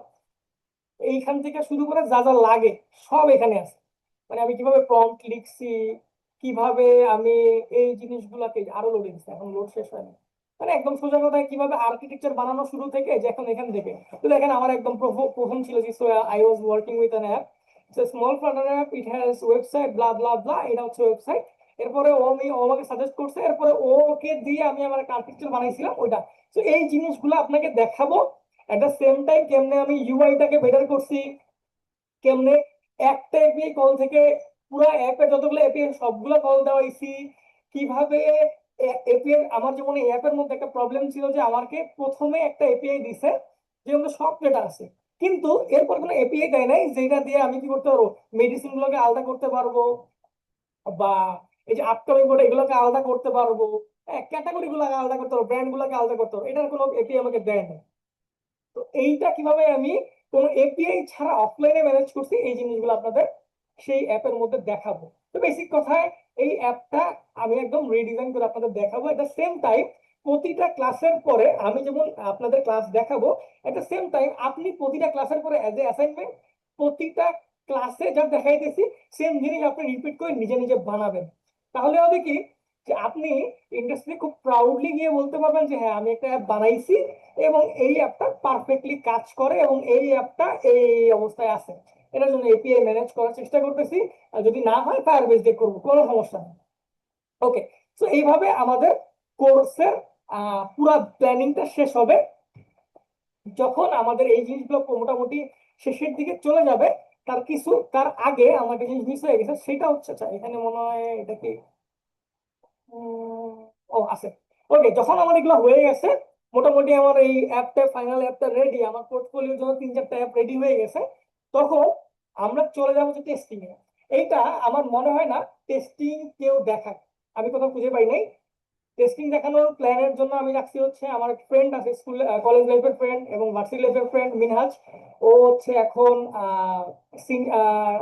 এইখান থেকে শুরু করে যা যা লাগে সব এখানে আছে। মানে আমি কিভাবে প্রম্পট লিখছি, কিভাবে আমি এই জিনিসগুলাকে আরো লোড দিচ্ছি, এখন লোড শেষ হয়নি। মানে একদম সোজা কথায় কিভাবে আর্কিটেকচার বানানো শুরু থেকে, যে এখন এখান থেকে। তো দেখেন আমার একদম প্রথম ছিল যে, so I was working with an app, small Flutter app, it has website blah blah blah, এটা হচ্ছে ওয়েবসাইট। এরপরে ও আমাকে সাজেস্ট করছে, এরপরে ওকে দিয়ে আমি আমার আর্কিটেকচার বানাইছিলাম ওইটা। তো এই জিনিসগুলো আপনাকে দেখাবো। এট দ্য সেম টাইম কেমনে আমি ইউআইটাকে বেটার করছি, কেমনে একটা এপিআই কল থেকে পুরো অ্যাপে যতগুলো এপিআই সবগুলো কল দেওয়াইছি, কিভাবে এপিআই, আমার যেমন এই অ্যাপের মধ্যে একটা প্রবলেম ছিল যে আমাকে প্রথমে একটা এপিআই দিছে যে আমাদের সব ডেটা আছে, কিন্তু এরপর কোনো এপিআই দেয় নাই যেটা দিয়ে আমি কি করতে পারবো, মেডিসিন গুলোকে আলাদা করতে পারবো, বা এই যে আপকামিং প্রোডাক্ট এগুলোকে আলাদা করতে পারবো, ক্যাটাগরি গুলোকে আলাদা করতে পারবো, ব্র্যান্ড গুলোকে আলাদা করতে পারবো, এটার কোনো এপিআই আমাকে দেয় না। তো এইটা কিভাবে আমি কোনো এপিআই ছাড়া অফলাইনে ম্যানেজ করছি, এই জিনিসগুলো আপনাদের সেই অ্যাপের মধ্যে দেখাবো। তো বেসিক কথায় এই অ্যাপটা আমি একদম রিডিজাইন করে আপনাদের দেখাবো। এট দ্য সেম টাইম প্রতিটা ক্লাসের পরে আমি যেমন আপনাদের ক্লাস দেখাবো, এট দ্য সেম টাইম আপনি প্রতিটা ক্লাসের পরে অ্যাজ এ অ্যাসাইনমেন্ট প্রতিটা ক্লাসে যা দেখাইতেছি সেম জিনিস আপনি রিপিট করে নিজে নিজে বানাবেন। তাহলে হবে কি, যে আপনি ইন্ডাস্ট্রি খুব প্রাউডলি গিয়ে বলতে পারবেন যে হ্যাঁ আমি একটা অ্যাপ বানাইছি, এবং এই অ্যাপটা পারফেক্টলি কাজ করে, এবং এই অ্যাপটা এই অবস্থায় আছে। এটার জন্য এপিআই ম্যানেজ করার চেষ্টা করতেছি, আর যদি না হয় ফায়ারবেস দিয়ে করবো, কোনো সমস্যা নেই। ওকে, তো এইভাবে আমাদের কোর্সের পুরো প্ল্যানিংটা শেষ হবে। যখন আমাদের এই জিনিসগুলো মোটামুটি শেষের দিকে চলে যাবে, তার আগে আমাদের জিনিস মিস হয়ে গেছে, সেটা হচ্ছে, আচ্ছা এখানে মনে হয় এটা কি, ও আছে। ওকে, যখন আমার এগুলো হয়ে গেছে, মোটামুটি আমার এই অ্যাপটা ফাইনাল অ্যাপটা রেডি, আমার পোর্টফোলিওর জন্য 3-4টা অ্যাপ রেডি হয়ে গেছে, তখন আমরা চলে যাবো যে টেস্টিং এ। এইটা আমার মনে হয় না টেস্টিং কেউ দেখায়, আমি কোথাও খুঁজে পাই নাই। টেস্টিং দেখানোর প্ল্যানের জন্য আমি রাখছি হচ্ছে আমার ফ্রেন্ড আছে, স্কুল কলেজ লাইফের ফ্রেন্ড এবং ভার্সিটি লাইফের ফ্রেন্ড মিনহাজ। ও হচ্ছে এখন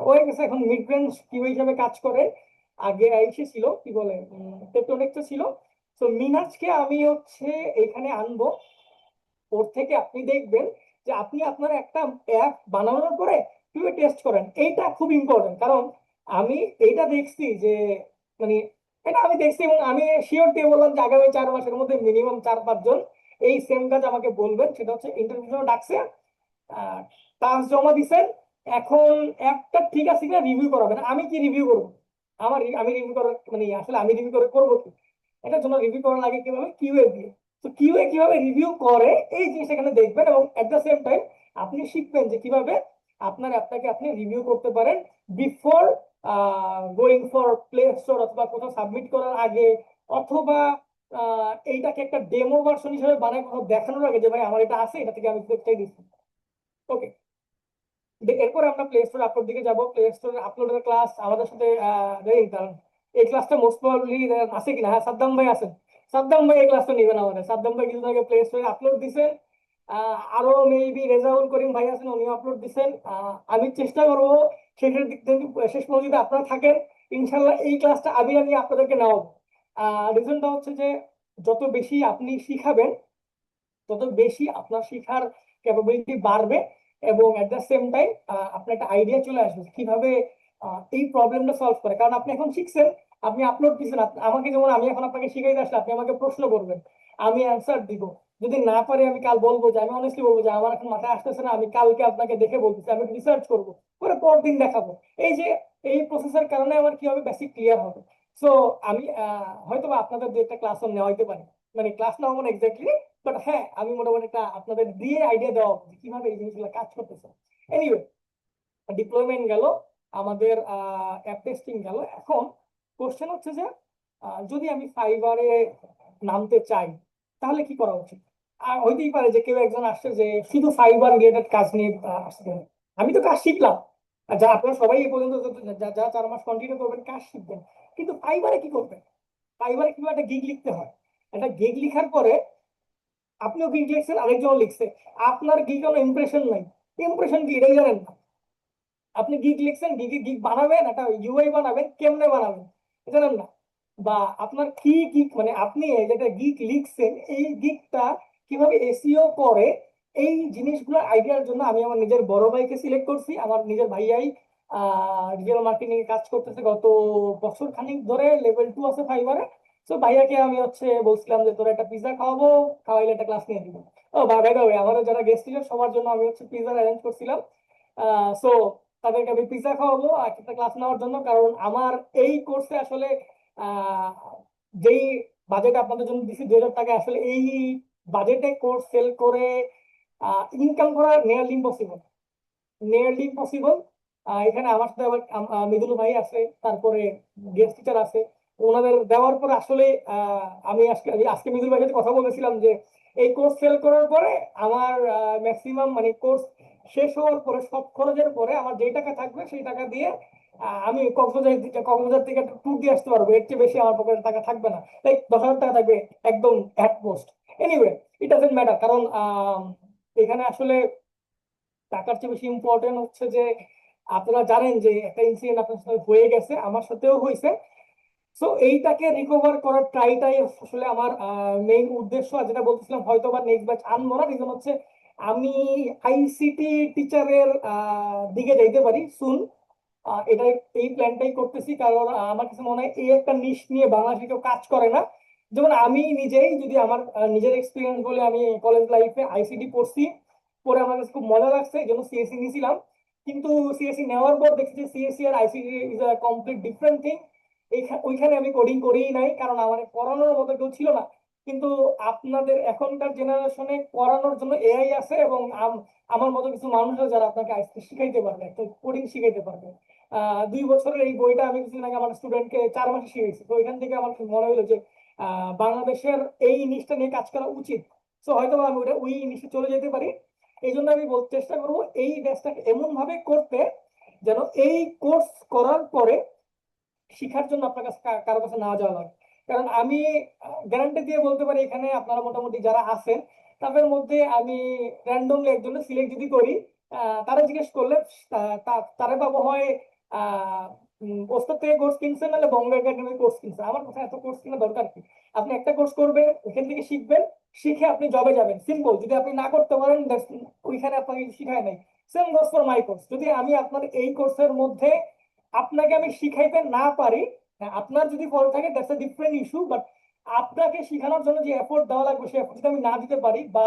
ও গেছে এখন মিড রেঞ্জ কিউ হিসাবে কাজ করে। আগে আইসে ছিল কি বলে, টেকটোনিক্সে ছিল। তো মিনহাজকে আমি হচ্ছে এখানে আনবো, ওর থেকে আপনি দেখবেন যে আপনি আপনার একটা অ্যাপ বানানোর পরে কিভাবে টেস্ট করেন, এইটা খুব ইম্পর্টেন্ট। কারণ আমি এইটা দেখছি যে, মানে এটা আমি দেখছি, এবং আমি শিওর দিয়ে বললাম যে আগামী 4 মাসের মধ্যে মিনিমাম 4-5 জন এই সেম কাজ আমাকে বলবেন। সেটা হচ্ছে ইন্টারভিউ ডাকছে, টাস্ক জমা দিছেন, এখন অ্যাপটা ঠিক আছে কিনা রিভিউ করাবেন, আমি কি রিভিউ করবো? আমি রিভিউ করার মানে আসলে আমি রিভিউ করে করবো কি? এটার জন্য রিভিউ করার লাগে কিভাবে, কিউএ দিয়ে। তো কিউএ কিভাবে রিভিউ করে এই জিনিসটা এখানে দেখবেন, এবং এট দ্য সেম টাইম আপনি শিখবেন যে কিভাবে আপনার অ্যাপটাকে আপনি রিভিউ করতে পারেন before going for play store অথবা কোথাও সাবমিট করার আগে, অথবা এইটাকে একটা ডেমো ভার্সন হিসেবে বানায় কোথাও দেখানোর আগে যে ভাই আমার এটা আছে, এটা থেকে আমি কোথায় দিচ্ছি। ওকে, এরপরে আমরা প্লে স্টোর আপলোড দিকে যাব। প্লে স্টোরে আপলোডের ক্লাস আমাদের সাথে কারণ এই ক্লাসটা মোস্ট প্রবাবলি আছে কিনা, হ্যাঁ সাদ্দাম ভাই আছেন। সাদ্দাম ভাই এই ক্লাসটা নেবেন আমাদের। সাদ্দাম ভাই কিছুদিন আগে প্লে স্টোরে আপলোড দিছেন। আরো মেবি রেজাউল করিম ভাই আছেন, উনিও আপলোড দিছেন। আমি চেষ্টা করবো শেষের দিক থেকে শেষ পর্যন্ত যদি আপনারা থাকেন, ইনশাল্লাহ এই ক্লাসটা আমি আপনাদেরকে নেওয়াবো। রিজনটা হচ্ছে যে যত বেশি আপনি শিখাবেন, তত বেশি আপনার শেখার ক্যাপাবিলিটি বাড়বে, এবং এট দ্য সেম টাইম আপনার একটা আইডিয়া চলে আসবে কিভাবে এই প্রবলেমটা সলভ করে। কারণ আপনি এখন শিখছেন, আপনি আপলোড দিচ্ছেন, আমাকে যেমন আমি এখন আপনাকে শিখাইতে আসলে আপনি আমাকে প্রশ্ন করবেন, আমি অ্যান্সার দিব। যদি না পারি আমি কাল বলবো যে, আমি অনেস্টলি বলবো যে আমার এখন মাথায় আসতেছে না, আমি কালকে আপনাকে দেখে বলতেছি, আমি রিসার্চ করবো, পরে পরদিন দেখাবো। এই যে এই প্রসেসের কারণে আমার কি হবে, বেসিক ক্লিয়ার হবে। সো আমি হয়তো বা আপনাদের দু একটা ক্লাসও নেওয়া হইতে পারি, মানে ক্লাস নেওয়া মানে এক্স্যাক্টলি, বাট হ্যাঁ আমি মোটামুটি একটা আপনাদের দিয়ে আইডিয়া দেওয়া হবে যে কিভাবে এই জিনিসগুলো কাজ করতেছে। এনিওয়ে, ডিপ্লয়মেন্ট গেল, আমাদের অ্যাপ টেস্টিং গেল। এখন কোশ্চেন হচ্ছে যে যদি আমি ফাইবারে নামতে চাই তাহলে কি করা উচিত? হইতেই পারে যে কেউ একজন আসছে যে শুধু ফাইবার রিলেটেড কাজ নিয়ে আসছে। আমি তো কাজ শিখলাম, আর যা আপনারা সবাই এ পর্যন্ত যা যা 4 মাস কন্টিনিউ করবেন কাজ শিখবেন, কিন্তু ফাইবারে কি করবেন? ফাইবারে কিভাবে একটা গিগ লিখতে হয়? একটা গিগ লিখার পরে আপনিও গিগ লিখছেন, আরেকজন লিখছে, আপনার গিগ কোনো ইমপ্রেশন নাই। ইমপ্রেশন কি এটাই জানেন না। আপনি গিগ লিখছেন, গিগে গিগ বানাবেন, একটা ইউআই বানাবেন, কেমনে বানাবেন জানেন না। বা আপনার কি গিগ মানে আপনি যেটা গিগ লিখছেন এই গিগটা কিভাবে এসইও করে, এই জিনিসগুলো আইডিয়ার জন্য আমি আমার নিজের বড় ভাইকে সিলেক্ট করছি। আমার নিজের ভাইয়াই ডিজিটাল মার্কেটিং এ কাজ করতেছে গত বছর খানিক ধরে, লেভেল 2 আছে ফাইবারে। তো ভাইয়াকে আমি বলছিলাম যে তোরা একটা পিজা খাওয়াবো, খাওয়াইলে একটা ক্লাস নিয়ে দিব। ও ভাই ভাই ভাই, আমাদের যারা গেস্ট ছিল সবার জন্য আমি পিজা অ্যারেঞ্জ করছিলাম। সো তাদেরকে আমি পিজা খাওয়াবো আর একটা ক্লাস নেওয়ার জন্য, কারণ আমার এই কোর্সে আসলে আহ, যেই বাজেট আপনাদের জন্য দিচ্ছি 2,000 টাকা, আসলে এই বাজেটে কোর্স সেল করে ইনকাম করা নিয়ারলি ইম্পসিবল। Nearly impossible. এখানে আমার সাথে আবার মৃদুল ভাই আছে, তারপরে গেস্ট টিচার আছে। ওনাদের দেওয়ার পরে আসলে আমি আজকে মৃদুল ভাইয়ের সাথে কথা বলেছিলাম যে এই কোর্স সেল করার পরে আমার ম্যাক্সিমাম মানে কোর্স শেষ হওয়ার পরে সব খরচের পরে আমার যেই টাকা থাকবে সেই টাকা দিয়ে আমি কক্সবাজার থেকে একটা ট্যুর দিয়ে আসতে পারবো। এর চেয়ে বেশি আমার পকেটে টাকা থাকবে না, তাই 10,000 টাকা থাকবে একদম at post. Anyway, it doesn't matter, কারণ এখানে আসলে টাকার চেয়ে বেশি ইম্পর্টেন্ট হচ্ছে যে আপনারা জানেন যে একটা ইনসিডেন্ট আপনার সাথে হয়ে গেছে, আমার সাথেও হয়েছে। সো এইটাকে রিকভার করার ট্রাইটাই আসলে আমার মেইন উদ্দেশ্য। আর যেটা বলতেছিলাম, হয়তো বা নেক্সট ব্যাচ আনবো না, রিজন হচ্ছে আমি আইসিটি টিচারের দিকে যাইতে পারি সুন। এটা এই প্ল্যানটাই করতেছি, কারণ আমার কাছে মনে হয় এই একটা নিশ নিয়ে বাংলাদেশে কেউ কাজ করে না। যেমন আমি নিজেই যদি আমার নিজের এক্সপিরিয়েন্স বলে, আমি কলেজ লাইফে আইসিটি পড়ছি, পরে আমার কাছে খুব মজা লাগছে, এই জন্য সিএসসি নিয়েছিলাম। কিন্তু সিএসসি নেওয়ার পর দেখছি যে সিএসসি আর ICT is a complete different thing. ওইখানে আমি কোডিং করিই নাই, কারণ আমার পড়ানোর মতো কেউ ছিল না। কিন্তু আপনাদের এখনকার জেনারেশনে পড়ানোর জন্য এআই আছে, এবং আমার মতো কিছু মানুষ আছে যারা আপনাকে আইসিটি শিখাইতে পারবে, একটা কোডিং শিখাইতে পারবে। 2 বছরের এই বইটা আমি কিছুদিন আগে আমার স্টুডেন্টকে 4 মাসে শিখেছি। তো এখান থেকে আমার মনে হলো যে বাংলাদেশের এই জিনিসটা নিয়ে কাজ করা উচিত। তো হয়তো আমি ওই জিনিসে চলে যেতে পারি। এই জন্য আমি বলতে চেষ্টা করবো এই ব্যাচটাকে এমন ভাবে করতে যেন এই কোর্স করার পরে শিখার জন্য আপনার কাছে কারো কাছে না যাওয়া লাগে। কারণ আমি গ্যারান্টি দিয়ে বলতে পারি এখানে আপনারা মোটামুটি যারা আছেন তাদের মধ্যে আমি র্যান্ডমলি একজনের সিলেক্ট যদি করি, তারা জিজ্ঞেস করলে তারা পাবো হয় ওস্তাদ থেকে কোর্স কিনছেন, নাহলে বঙ্গ একাডেমি কোর্স কিনছেন। আমার কথা, এত কোর্স কেনার দরকার কি? আপনি একটা কোর্স করবেন, এখান থেকে শিখবেন, শিখে আপনি জবে যাবেন, সিম্পল। যদি আপনি না করতে পারেন, ওইখানে আপনাকে শিখায় নাই। Same goes for my course. যদি আমি আপনার এই কোর্সের মধ্যে আপনাকে আমি শিখাইতে না পারি, হ্যাঁ, আপনার যদি ফল থাকে that's a different issue, but আপনাকে শেখানোর জন্য যে এফোর্ট দেওয়া লাগবে সেই এফোর্ট যদি আমি না দিতে পারি, বা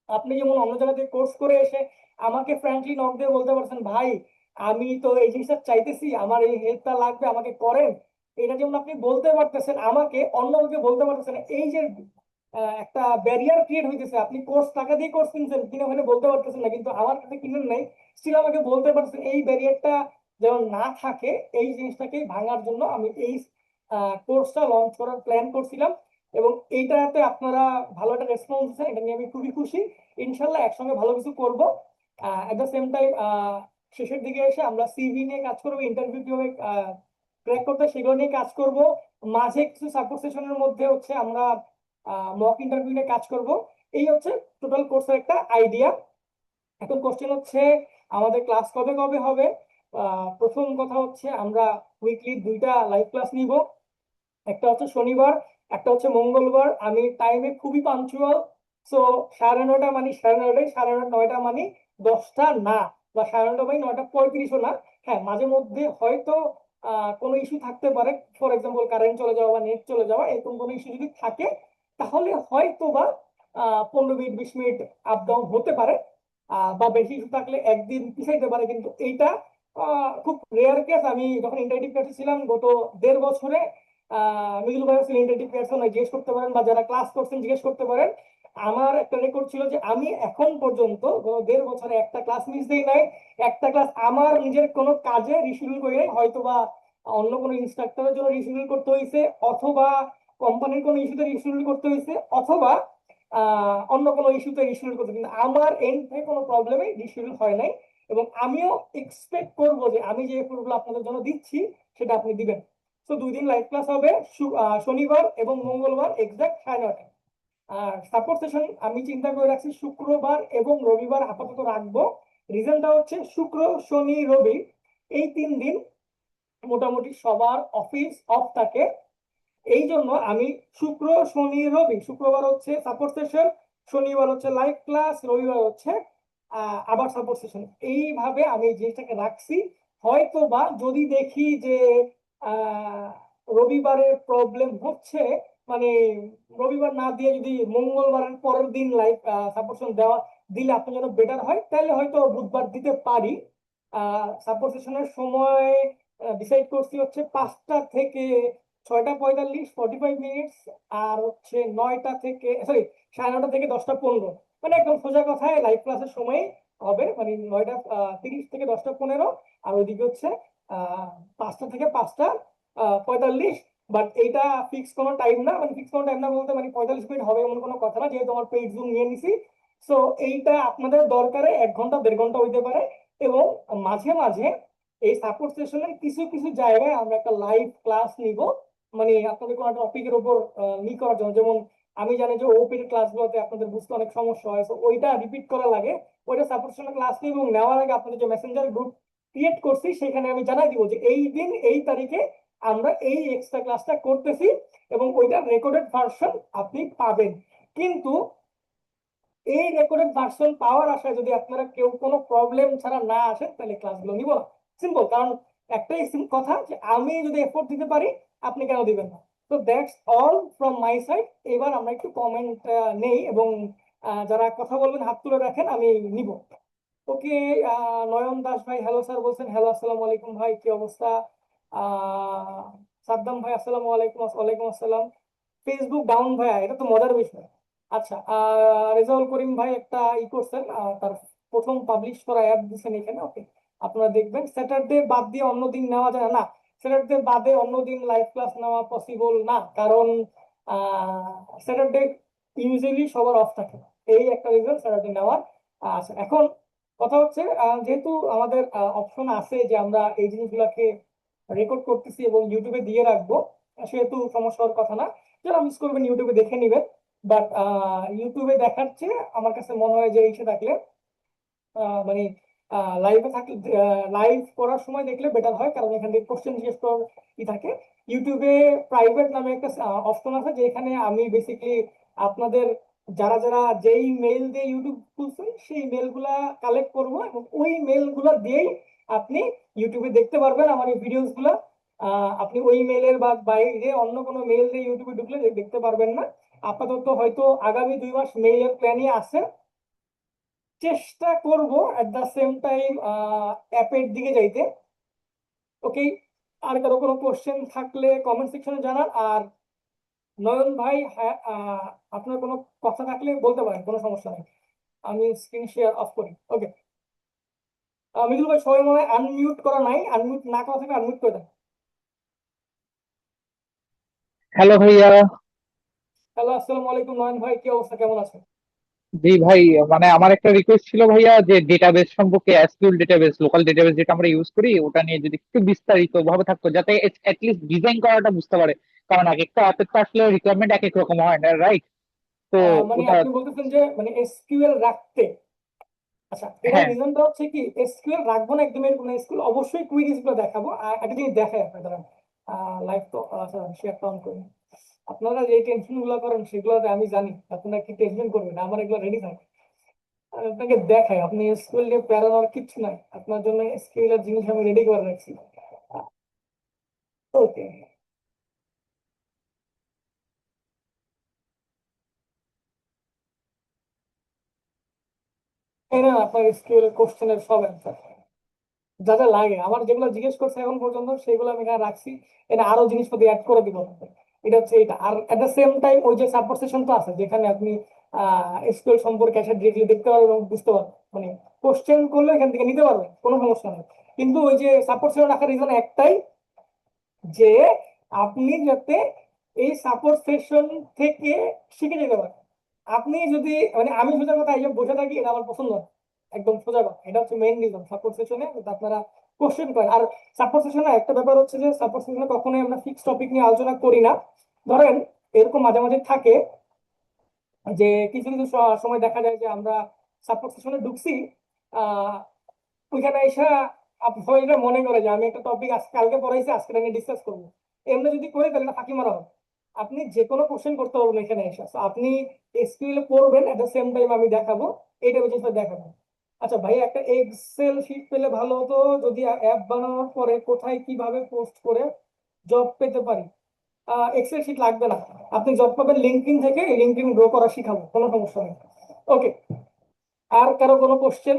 আপনি যেমন অন্য জায়গা থেকে কোর্স করে এসে আমাকে ফ্র্যাঙ্কলি নক দিয়ে বলতে পারছেন, ভাই আমি তো এই জিনিসটা চাইতেছি, আমার এই হেল্পটা লাগবে, আমাকে করেন। এটা যেমন আপনি বলতে পারতেছেন, আমাকে অন্যকে বলতে পারতেছেন। এই যে একটা ব্যারিয়ার ক্রিয়েট হইতেছে, আপনি কোর্স টাকা দিয়ে কোর্স কিনছেন, কিনে ওখানে বলতে পারতেছেন না, কিন্তু আমার কাছে কিনেন নাই, স্টিল আমাকে বলতে পারছেন। এই ব্যারিয়ারটা যেন না থাকে, এই জিনিসটাকে ভাঙার জন্য আমি এই কোর্সটা লঞ্চ করার প্ল্যান করছিলাম। এবং এইটাতে আপনারা ভালো একটা রেসপন্স দিচ্ছেন, এটা নিয়ে আমি খুবই খুশি। ইনশাল্লাহ একসঙ্গে ভালো কিছু করব। এট দ্য সেম টাইম শেষের দিকে এসে আমরা সিভি নিয়ে কাজ করবো, ইন্টারভিউ কিভাবে ক্র্যাক করতে হয় সেগুলো নিয়ে কাজ করব। মাঝে কিছু সাপোর্ট সেশনের মধ্যে হচ্ছে আমরা মক ইন্টারভিউ নিয়ে কাজ করব। এই হচ্ছে টোটাল কোর্সের একটা আইডিয়া। এখন কোশ্চেন হচ্ছে আমাদের ক্লাস কবে কবে হবে। প্রথম কথা হচ্ছে আমরা উইকলি 2টা লাইভ ক্লাস নিব। একটা হচ্ছে শনিবার, একটা হচ্ছে মঙ্গলবার। আমি টাইমে খুবই পাঞ্চুয়াল। সো 9:30 মানে 9:30, 9:30 মানে 10টা না, বা 9:30 মানে 9:35ও না। হ্যাঁ, মাঝে মধ্যে হয়তো কোনো ইস্যু থাকতে পারে, ফর এক্সাম্পল কারেন্ট চলে যাওয়া বা নেট চলে যাওয়া, এরকম কোনো ইস্যু যদি থাকে তাহলে হয়তো বা 15 মিনিট 20 মিনিট আপ ডাউন হতে পারে। বা বেশি ইস্যু থাকলে একদিন পিছাইতে পারে, কিন্তু এইটা খুব রেয়ার কেস। আমি যখন ইন্টারভিউ ছিলাম গত 1.5 বছরে, মিগুল ভাই হচ্ছেন ইন্টারভিউ পারসন, জিজ্ঞেস করতে পারেন, বা যারা ক্লাস করছেন জিজ্ঞেস করতে পারেন। আমার একটা রেকর্ড ছিল যে আমি এখন পর্যন্ত গত 1.5 বছরে একটা ক্লাস মিস দিই নাই। একটা ক্লাস আমার নিজের কোনো কাজে রিশিডিউল করি নাই, হয়তো বা অন্য কোনো ইনস্ট্রাক্টরের জন্য রিশিডিউল করতে হয়েছে, অথবা কোম্পানির কোনো ইস্যুতে রিশিডিউল করতে হয়েছে, অথবা অন্য কোনো ইস্যুতে রিশিডিউল করতে, কিন্তু আমার এন্ড থেকে কোনো প্রবলেমে রিশিডিউল হয় নাই। এবং আমিও এক্সপেক্ট করবো যে আমি যে এফোর্টগুলো আপনাদের জন্য দিচ্ছি সেটা আপনি দিবেন। তো 2 দিন লাইভ ক্লাস হবে, শনিবার এবং মঙ্গলবার এক্সাক্ট 9:30। আর সাপোর্ট সেশন আমি চিন্তা করে রাখছি শুক্রবার এবং রবিবার আপাতত রাখবো। রিজনটা হচ্ছে শুক্র শনি রবি এই 3 দিন মোটামুটি সবার অফিস অফ থাকে। এই জন্য আমি শুক্র শনি রবি, শুক্রবার হচ্ছে সাপোর্ট সেশন, শনিবার হচ্ছে লাইভ ক্লাস, রবিবার হচ্ছে আবার সাপোর্ট সেশন। এইভাবে আমি এই জিনিসটাকে রাখছি। হয়তো বা যদি দেখি যে আহ, রবিবারে প্রবলেম হচ্ছে, মানে রবিবার না দিয়ে যদি মঙ্গলবারের পরের দিন লাইভ সাপোর্ট সেশন দেওয়া দিলে আপনার জন্য বেটার হয়, তাহলে হয়তো বুধবার দিতে পারি। সাপোর্ট সেশনের সময় ডিসাইড করছি হচ্ছে 5টা থেকে 6:45, 45 মিনিটস। আর হচ্ছে 9টা থেকে, সরি, 9:30 থেকে 10টা 15, মানে একদম সোজা কথায় লাইভ ক্লাসের সময় হবে, মানে 9:30 থেকে 10টা 15। আর ওইদিকে হচ্ছে আহ 5টা থেকে 5টা 45। বাট এইটা ফিক্স কোনো টাইম না, মানে ফিক্স কোনো টাইম না বলতে মানে 45 মিনিট হবে এমন কোনো কথা না, যেহেতু আমার পেইড জুম নিয়ে নিছি। সো এইটা আপনাদের দরকারে 1 ঘন্টা 1.5 ঘন্টা হইতে পারে। এবং মাঝে মাঝে এই সাপোর্ট সেশনের কিছু কিছু জায়গায় আমরা একটা লাইভ ক্লাস নিব, মানে আপনাদের কোনো একটা টপিকের উপর করার জন্য। যেমন আমি জানি যে ওপেন ক্লাসগুলোতে আপনাদের বুঝতে অনেক সমস্যা হয়, তো ওইটা রিপিট করা লাগে। ওইটা সাপোর্ট সেশনের ক্লাস নিব, এবং নেওয়ার আগে আপনাদের যে মেসেঞ্জার গ্রুপ ক্রিয়েট করছি সেখানে আমি জানাই দিব যে এই দিন এই তারিখে আমরা এই এক্সট্রা ক্লাসটা করতেছি, এবং ওইটা রেকর্ডেড ভার্সন আপনি পাবেন। কিন্তু এই রেকর্ডেড ভার্সন পাওয়ার আশায় যদি আপনারা কেউ কোনো প্রবলেম ছাড়া না আসেন, তাহলে ক্লাসগুলো নিব না। সিম্পল, কারণ একটাই কথা যে আমি যদি এফোর্ট দিতে পারি, আপনি কেন দিবেন না। তো that's all from my side. এবার আমরা একটু কমেন্ট নেই, এবং যারা কথা বলবেন হাত তুলে রাখেন, আমি নিব। ওকে, নয়ন দাস ভাই হ্যালো স্যার বলছেন। হ্যালো, আসসালামু আলাইকুম ভাই, কি অবস্থা? আহ সাদ্দাম ভাই আসসালামু আলাইকুম। ওয়ালাইকুম আসসালাম। ফেসবুক ডাউন ভাইয়া, এটা তো মজার বিষয়। আচ্ছা, রেজাউল করিম ভাই একটা করছেন, তার প্রথম পাবলিশ করা অ্যাপ দিচ্ছেন এখানে। ওকে, আপনারা দেখবেন। স্যাটারডে বাদ দিয়ে অন্য দিন নেওয়া যায় না, স্যাটারডে বাদে অন্য দিন লাইভ ক্লাস নেওয়া পসিবল না, কারণ স্যাটারডে ইউজুয়ালি সবার অফ থাকে। এই একটা রিজন স্যাটারডে নেওয়ার। আচ্ছা, এখন কথা হচ্ছে যেহেতু আমাদের অপশন আছে যে আমরা এই জিনিসগুলোকে রেকর্ড করতেছি এবং ইউটিউবে দিয়ে রাখবো, সেহেতু সমস্যা হওয়ার কথা না। যারা মিস করবেন ইউটিউবে দেখে নিবেন। বাট ইউটিউবে দেখার চেয়ে আমার কাছে মনে হয় যে ইসে থাকলে মানে লাইভে থাকলে, লাইভ করার সময় দেখলে বেটার হয়, কারণ এখান থেকে কোশ্চেন জিজ্ঞেস করার থাকে। ইউটিউবে প্রাইভেট নামে একটা অপশন আছে, যেখানে আমি বেসিক্যালি আপনাদের যারা যারা যেই মেইল দিয়ে ইউটিউব খুলছেন সেই মেলগুলা কালেক্ট করবো, এবং ওই মেলগুলো দিয়েই আপনি ইউটিউবে দেখতে পারবেন আমার এই ভিডিওস গুলা। আপনি ওই মেলের বা বাইরে অন্য কোনো মেল দিয়ে ইউটিউবে ঢুকলে দেখতে পারবেন না। আপাতত হয়তো আগামী 2 মাস মেইলের প্ল্যানই আছে। চেষ্টা করব এট দ্য সেম টাইম অ্যাপের দিকে যাইতে। ওকে, আর কারো কোনো কোশ্চেন থাকলে কমেন্ট সেকশনে জানান। আর নয়ন ভাই, হ্যাঁ, আপনার কোনো কথা থাকলে বলতে পারেন, কোনো সমস্যা নেই। আমি স্ক্রিন শেয়ার অফ করি। ওকে, মিদুল ভাই, সবাই মনে হয় আনমিউট করা নাই, আনমিউট না করা থেকে আনমিউট করে দেন। হ্যালো ভাইয়া। হ্যালো, আসসালামু আলাইকুম নয়ন ভাই, কি অবস্থা, কেমন আছেন? জি ভাই, মানে আমার একটা রিকোয়েস্ট ছিল ভাইয়া, যে ডেটাবেস সম্পর্কে, এসকিউএল ডেটাবেস, লোকাল ডেটাবেস যেটা আমরা ইউজ করি, ওটা নিয়ে যদি একটু বিস্তারিত ভাবে থাকতো, যাতে লিস্ট ডিজাইন করাটা বুঝতে পারে। কারণ এক একটা অ্যাপের তো আসলে রিকোয়ারমেন্ট এক এক রকম হয় না, রাইট? তো মানে ওটা, আপনি বলতেছেন যে মানে এসকিউএল রাখতে। আচ্ছা, এটার হ্যাঁ। রিজনটা হচ্ছে কি, এসকিউএল রাখবো না একদম এরকম এসকিউএল অবশ্যই কুইরিজ গুলো দেখাবো। আর একটা জিনিস দেখাই আপনার ধরেন, লাইভ তো শেয়ারটা অন করি। আপনারা যে টেনশন গুলো করেন সেগুলো আমি জানি, আপনারা কি টেনশন করবেন, আমার এগুলো রেডি থাকে। আর আপনাকে দেখাই, আপনি এসকিউএল নিয়ে প্যারানোর কিচ্ছু নাই, আপনার জন্য এসকিউএল এর জিনিস আমি রেডি করে রাখছি। ওকে, এই না আপনার এসকিউএল এর কোশ্চেনের সব অ্যান্সার, যা যা লাগে আমার, যেগুলো জিজ্ঞেস করছে এখন পর্যন্ত সেগুলো আমি এখানে রাখছি। এটা আরো জিনিসপত্র অ্যাড করে দিব আপনাকে। এটা হচ্ছে এটা। আর এট দ্য সেম টাইম ওই যে সাপোর্ট সেশন তো আছে, যেখানে আপনি এসকিউএল সম্পর্কে এসে ডিরেক্টলি দেখতে পারবেন এবং বুঝতে পারবেন, মানে কোশ্চেন করলে এখান থেকে নিতে পারবেন, কোনো সমস্যা নেই। কিন্তু ওই যে সাপোর্ট সেশন রাখার রিজন একটাই, যে আপনি যাতে এই সাপোর্ট সেশন থেকে শিখে যেতে পারেন। আপনি যদি মানে আমি সোজা কথা এই যে বসে থাকি, এটা আমার পছন্দ না। একদম সোজা কথা, এটা হচ্ছে মেইন রিজন সাপোর্ট সেশনে আপনারা কোশ্চেন করেন। আর সাপোর্ট সেশনে একটা ব্যাপার হচ্ছে যে সাপোর্ট সেশনে কখনোই আমরা ফিক্স টপিক নিয়ে আলোচনা করি না। ধরেন এরকম মাঝে মাঝে থাকে যে কিছু কিছু সময় দেখা যায় যে আমরা সাপোর্ট সেশনে ঢুকছি, আহ ওইখানে এসে সবাই মনে করে যে আমি একটা টপিক আজকে কালকে পড়াইছি, আজকে এটা নিয়ে ডিসকাস করবো। এমনি যদি করি তাহলে না ফাঁকি মারা হবে। আপনি যে কোনো কোশ্চেন করতে পারবেন এখানে এসে। So, আপনি এসকিউএল পড়বেন, এট দ্য সেম টাইম আমি দেখাবো, এইটা জিনিসটা দেখাবো। আচ্ছা ভাই, একটা এক্সেল শিট পেলে ভালো হতো, যদি অ্যাপ বানানোর পরে কোথায় কিভাবে পোস্ট করে জব পেতে পারি। এক্সেল শিট লাগবে না, আপনি জব পাবেন লিঙ্কডইন থেকে, লিঙ্কডইন গ্রো করা শিখাবো, কোনো সমস্যা নেই। ওকে, আর কারো কোনো question?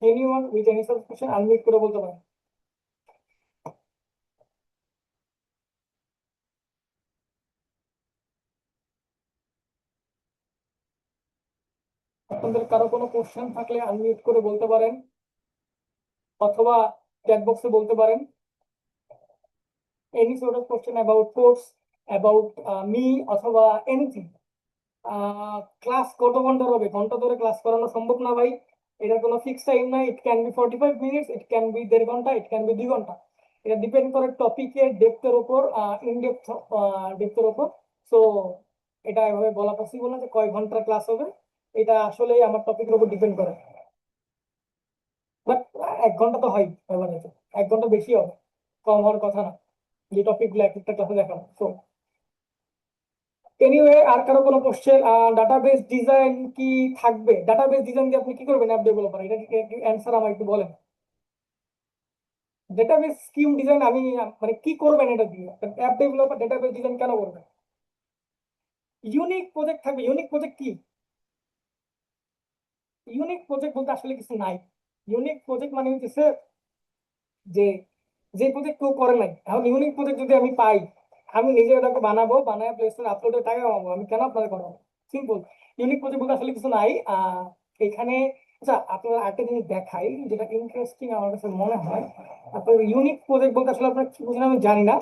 Anyone with any question unmute করে বলতে পারেন। আপনাদের কারো কোনো কোশ্চেন থাকলে আনমিউট করে বলতে পারেন, অথবা চ্যাট বক্সে বলতে পারেন। Any sort of question about course, about me, অথবা এনিথিং। ক্লাস কত ঘন্টার হবে? ঘন্টা ধরে ক্লাস করানো সম্ভব না ভাই, এটার কোনো ফিক্স টাইম নাই। ইট can B 45 minutes, it can B 1.5 ঘন্টা, ইট ক্যান বি 2 ঘন্টা। এটা ডিপেন্ড করে টপিকের ডেপথের উপর, ইন ডেপথ ডেপথের উপর। সো এটা এভাবে বলা পসিবল না যে কয় ঘন্টার ক্লাস হবে, এটা আসলে আমার টপিকের উপর ডিপেন্ড করে। বাট 1 ঘন্টা তো হয় এভারেজ, 1 ঘন্টা বেশি হবে, কম হওয়ার কথা না, যে টপিক গুলো এক একটা ক্লাসে দেখাবো। তো এনিওয়ে, আর কারো কোনো কোশ্চেন? ডাটাবেস ডিজাইন কি থাকবে? ডাটাবেস ডিজাইন দিয়ে আপনি কি করবেন অ্যাপ ডেভেলপার? এটা অ্যান্সার আমার একটু বলেন। ডেটাবেস স্কিম ডিজাইন আমি মানে কি করবেন এটা দিয়ে? অ্যাপ ডেভেলপার ডেটাবেস ডিজাইন কেন করবেন? ইউনিক প্রজেক্ট থাকবে। ইউনিক প্রজেক্ট কি? ইউনিক প্রজেক্ট বলতে আসলে কিছু নাই। ইউনিক প্রজেক্ট মানে হচ্ছে যে যে প্রজেক্ট কেউ করে নাই। এখন ইউনিক প্রজেক্ট যদি আমি পাই, আমি নিজে ওটাকে বানাবো, বানায় প্লে স্টোরে আপলোডের টাকা কামাবো, আমি কেন আপনাদের করাবো? সিম্পল। ইউনিক প্রজেক্ট বলতে আসলে কিছু নাই এখানে। আচ্ছা, আপনার একটা জিনিস দেখাই যেটা ইন্টারেস্টিং আমার কাছে মনে হয়। আপনার ইউনিক প্রজেক্ট বলতে আসলে আপনার কি বুঝেন আমি জানি না,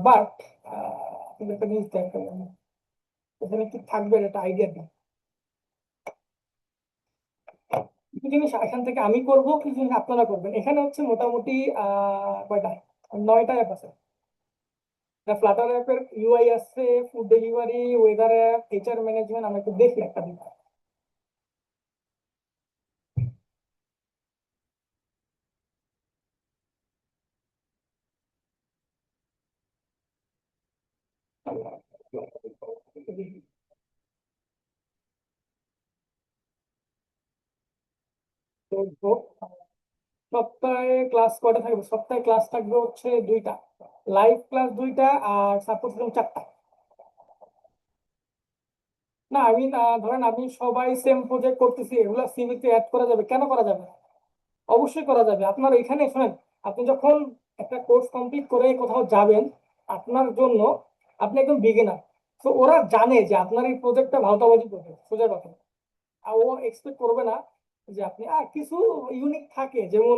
বাট একটা জিনিস দেখালাম, এখানে কি থাকবে একটা আইডিয়া দিই। কিছু জিনিস এখান থেকে আমি করব, কিছু জিনিস আপনারা করবেন। এখানে হচ্ছে মোটামুটি কয়টা, 9টা অ্যাপ আছে। ফ্লাটার অ্যাপের ইউআই আছে, food delivery, weather app, HR management. আমি একটু দেখি একটা দিন। তো সপ্তাহে ক্লাস কয়টা থাকবে? সপ্তাহে ক্লাস থাকবে হচ্ছে 2টা, লাইভ ক্লাস 2টা, আর সাপোর্ট রুম 4টা। না আমি ধরেন আমি সবাই সেম প্রজেক্ট করতেছি, এগুলা সিভিতে অ্যাড করা যাবে, কেন করা যাবে না? অবশ্যই করা যাবে। আপনার এখানে শোনেন, আপনি যখন একটা কোর্স কমপ্লিট করে কোথাও যাবেন, আপনার জন্য আপনি একদম বিগিনার, তো ওরা জানে যে আপনার এই প্রজেক্টটা ভাওতাবাজি করবে, সোজা কথা। আর ও এক্সপেক্ট করবে না যে আপনি কিছু ইউনিক থাকে, যেমন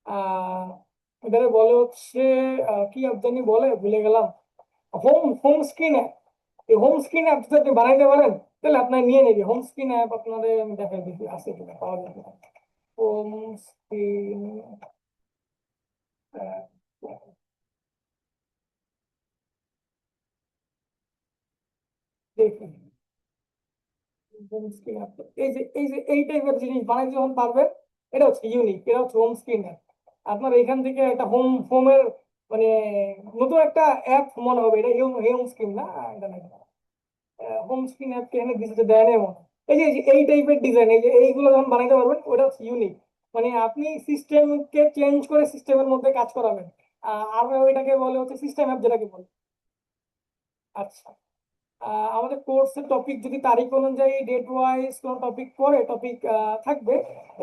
আহ এটারে বলে হচ্ছে কি জানি বলে, ভুলে গেলাম, হোম হোম স্ক্রিন অ্যাপ। এই হোম স্ক্রিন অ্যাপ যদি আপনি বানাইতে পারেন, তাহলে আপনার নিয়ে নেবে। হোম স্ক্রিন অ্যাপ আপনাদের আমি দেখাই দিচ্ছি আছে কিনা, পাওয়া যাবে। হোম স্ক্রিন দেখুন, হোম স্ক্রিন অ্যাপ এই যে এই টাইপের জিনিস বানাইতে যখন পারবেন, এটা হচ্ছে ইউনিক, এটা হচ্ছে হোম স্ক্রিন অ্যাপ। আপনার এখান থেকে একটা হোমের মানে নতুন একটা অ্যাপ মনে হবে, এটা হোম স্ক্রিন না, এটা না, হোম স্ক্রিন অ্যাপ এখানে দিচ্ছে দেয় না এমন। এই যে এই টাইপের ডিজাইন, এই যে এইগুলো যখন বানাইতে পারবেন, ওটা হচ্ছে ইউনিক। মানে আপনি সিস্টেমকে চেঞ্জ করে সিস্টেমের মধ্যে কাজ করাবেন। আর ওইটাকে বলে হচ্ছে সিস্টেম অ্যাপ, যেটাকে বলে। আচ্ছা, আমাদের কোর্সের টপিক যদি তারিখ অনুযায়ী ডেট ওয়াইজ কোন টপিক পরে টপিক থাকবে,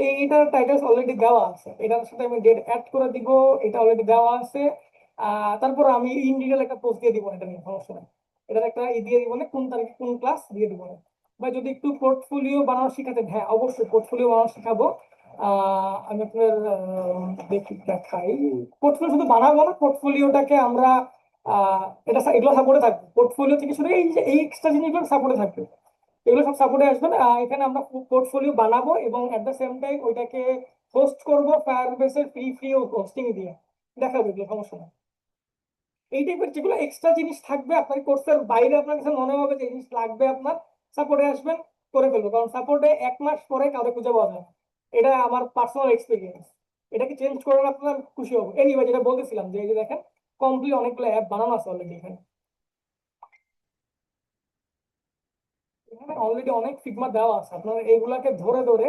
এইটার টাইটেলস অলরেডি দেওয়া আছে, এটার সাথে আমি ডেট অ্যাড করে দিব, এটা অলরেডি দেওয়া আছে। তারপর আমি ইন ডিটেল একটা পোস্ট দিয়ে দিব, এটা নিয়ে সমস্যা নেই। এটার একটা দিয়ে দিব, না কোন তারিখে কোন ক্লাস দিয়ে দিব না। বা যদি একটু পোর্টফোলিও বানানো শিখাতেন, হ্যাঁ অবশ্যই পোর্টফোলিও বানানো শিখাবো। আমি আপনার দেখি দেখাই। পোর্টফোলিও শুধু বানাবো না, পোর্টফোলিওটাকে আমরা এটা এগুলো সাপোর্টে থাকবে, পোর্টফোলিও থেকে শুরু এই যে এই এক্সট্রা জিনিসগুলো সাপোর্টে থাকবে, এগুলো সব সাপোর্টে আসবে। এখানে আমরা পোর্টফোলিও বানাবো এবং এট দ্য সেম টাইম ওইটাকে হোস্ট করবো ফায়ারবেসের ফ্রি হোস্টিং দিয়ে, দেখাবো, এগুলো সমস্যা না। এই টাইপের যেগুলো এক্সট্রা জিনিস থাকবে আপনার কোর্সের বাইরে, আপনার কাছে মনে হবে যে জিনিস লাগবে, আপনার সাপোর্টে আসবেন, করে ফেলবো। কারণ সাপোর্টে 1 মাস পরে কাউকে খুঁজে পাওয়া যায় না। এটা আমার পার্সোনাল এক্সপিরিয়েন্স। এটাকে চেঞ্জ করার আপনার খুশি হবো। এনিওয়ে, যেটা বলতেছিলাম যে এই যে দেখেন, কমপ্লিট অনেকগুলো অ্যাপ বানানো আছে অলরেডি এখানে। এখানে অলরেডি অনেক ফিগমা দেওয়া আছে, আপনারা এইগুলাকে ধরে ধরে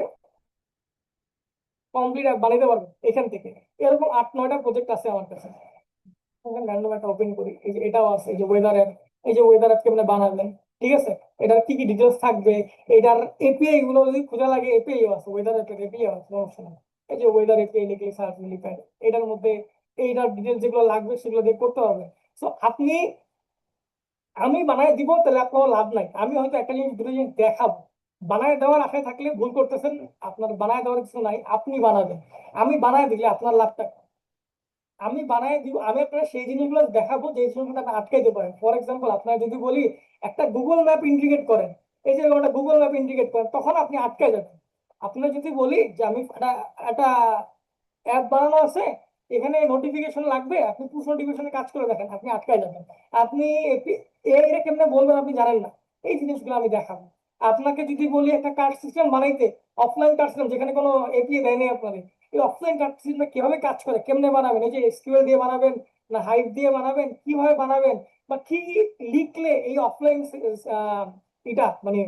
কমপ্লিট অ্যাপ বানাইতে পারবেন এখান থেকে। এরকম 8-9টা প্রজেক্ট আছে আমার কাছে। র্যান্ডম একটা ওপেন করি, এই যে এটাও আছে, এই যে ওয়েদার অ্যাপ। এই যে ওয়েদার অ্যাপ কেমনে বানাবেন, ঠিক আছে, এটার কি কি ডিটেলস থাকবে, এটার এপিআই গুলো যদি খোঁজা লাগে, এপিআই আছে, ওয়েদার অ্যাপের এপিআই আছে, সমস্যা নেই। এই যে ওয়েদার এপিআই লিখলে সার্চ দিলে পারে, এটার মধ্যে এইটার ডিটেলস যেগুলো লাগবে সেগুলো দিয়ে করতে হবে। সো আপনি, আমি বানায় দিব তাহলে আপনার লাভ নাই, আমি হয়তো একটা জিনিস দুটো জিনিস দেখাবো। বানায় দেওয়ার আশায় থাকলে ভুল করতেছেন। আপনার বানায় দেওয়ার কিছু নাই, আপনি বানাবেন। আমি বানায় দিলে আপনার লাভটা কি? আমি বানায় দিব, আমি আপনার সেই জিনিসগুলো দেখাবো যে জিনিসগুলো আপনি আটকাইতে পারেন। ফর এক্সাম্পল, আপনার যদি বলি একটা গুগল ম্যাপ ইন্টিগ্রেট করেন, এই যে একটা গুগল ম্যাপ ইন্টিগ্রেট করেন, তখন আপনি আটকে যাবেন। আপনার যদি বলি যে আমি একটা একটা অ্যাপ বানানো আছে, এখানে নোটিফিকেশন লাগবে, আপনি পুশ নোটিফিকেশনে কাজ করে দেখেন, আপনি আটকায় যাবেন। আপনি এটা কেমনে বলবেন, আপনি জানেন না। এই জিনিসগুলো আমি দেখাবো। আপনাকে যদি বলি একটা কার্ড সিস্টেম বানাইতে, অফলাইন কার্ড সিস্টেম যেখানে কোনো এপিআই দেয় নাই আপনাদের, এই অফলাইন কার্ড সিস্টেমটা কিভাবে কাজ করে, কেমনে বানাবেন, এই যে এসকিউএল দিয়ে বানাবেন না হাইভ দিয়ে বানাবেন, কিভাবে বানাবেন, বা কি লিখলে এই অফলাইন এটা মানে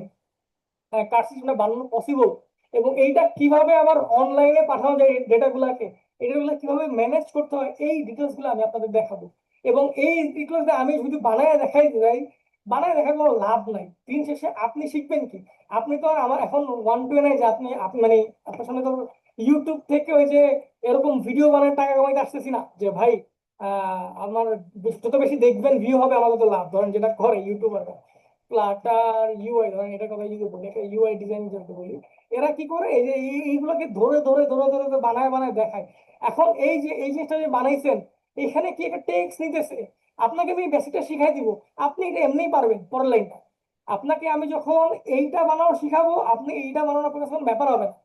কার্ড সিস্টেমটা বানানো পসিবল, এবং এইটা কিভাবে আবার অনলাইনে পাঠানো যায় ডেটাগুলোকে, এটাগুলো কিভাবে ম্যানেজ করতে হয়, এই ডিটেলস গুলো আমি আপনাদের দেখাবো। এবং এই ডিটেলস আমি যদি বানায় দেখাই যাই, বানায় দেখার কোনো লাভ নাই। দিন শেষে আপনি শিখবেন কি? আপনি তো আর আমার এখন ওয়ান টু নাই যে আপনি আপনি মানে আপনার সামনে তো ইউটিউব থেকে ওই যে এরকম ভিডিও বানায় টাকা কামাইতে আসতেছি না যে ভাই আমার যত বেশি দেখবেন ভিউ হবে আমার তো লাভ, ধরেন যেটা করে ইউটিউবার, ফ্লাটার ইউআই, ধরেন এটা কথা যদি বলি, এটা ইউআই ডিজাইন যদি বলি, এরা কি করে এই যে এইগুলোকে ধরে ধরে ধরে ধরে ধরে বানায় বানায় দেখায়। এখন এই যে এই জিনিসটা যে বানাইছেন, এখানে কি একটা টেক্সট নিতেছে, আপনাকে আমি বেসিকটা শিখাই দিব, আপনি এটা এমনিই পারবেন পরের লাইনটা। আপনাকে আমি যখন এইটা বানানো শিখাবো, আপনি এইটা বানানোর কোনো ব্যাপার হবে না।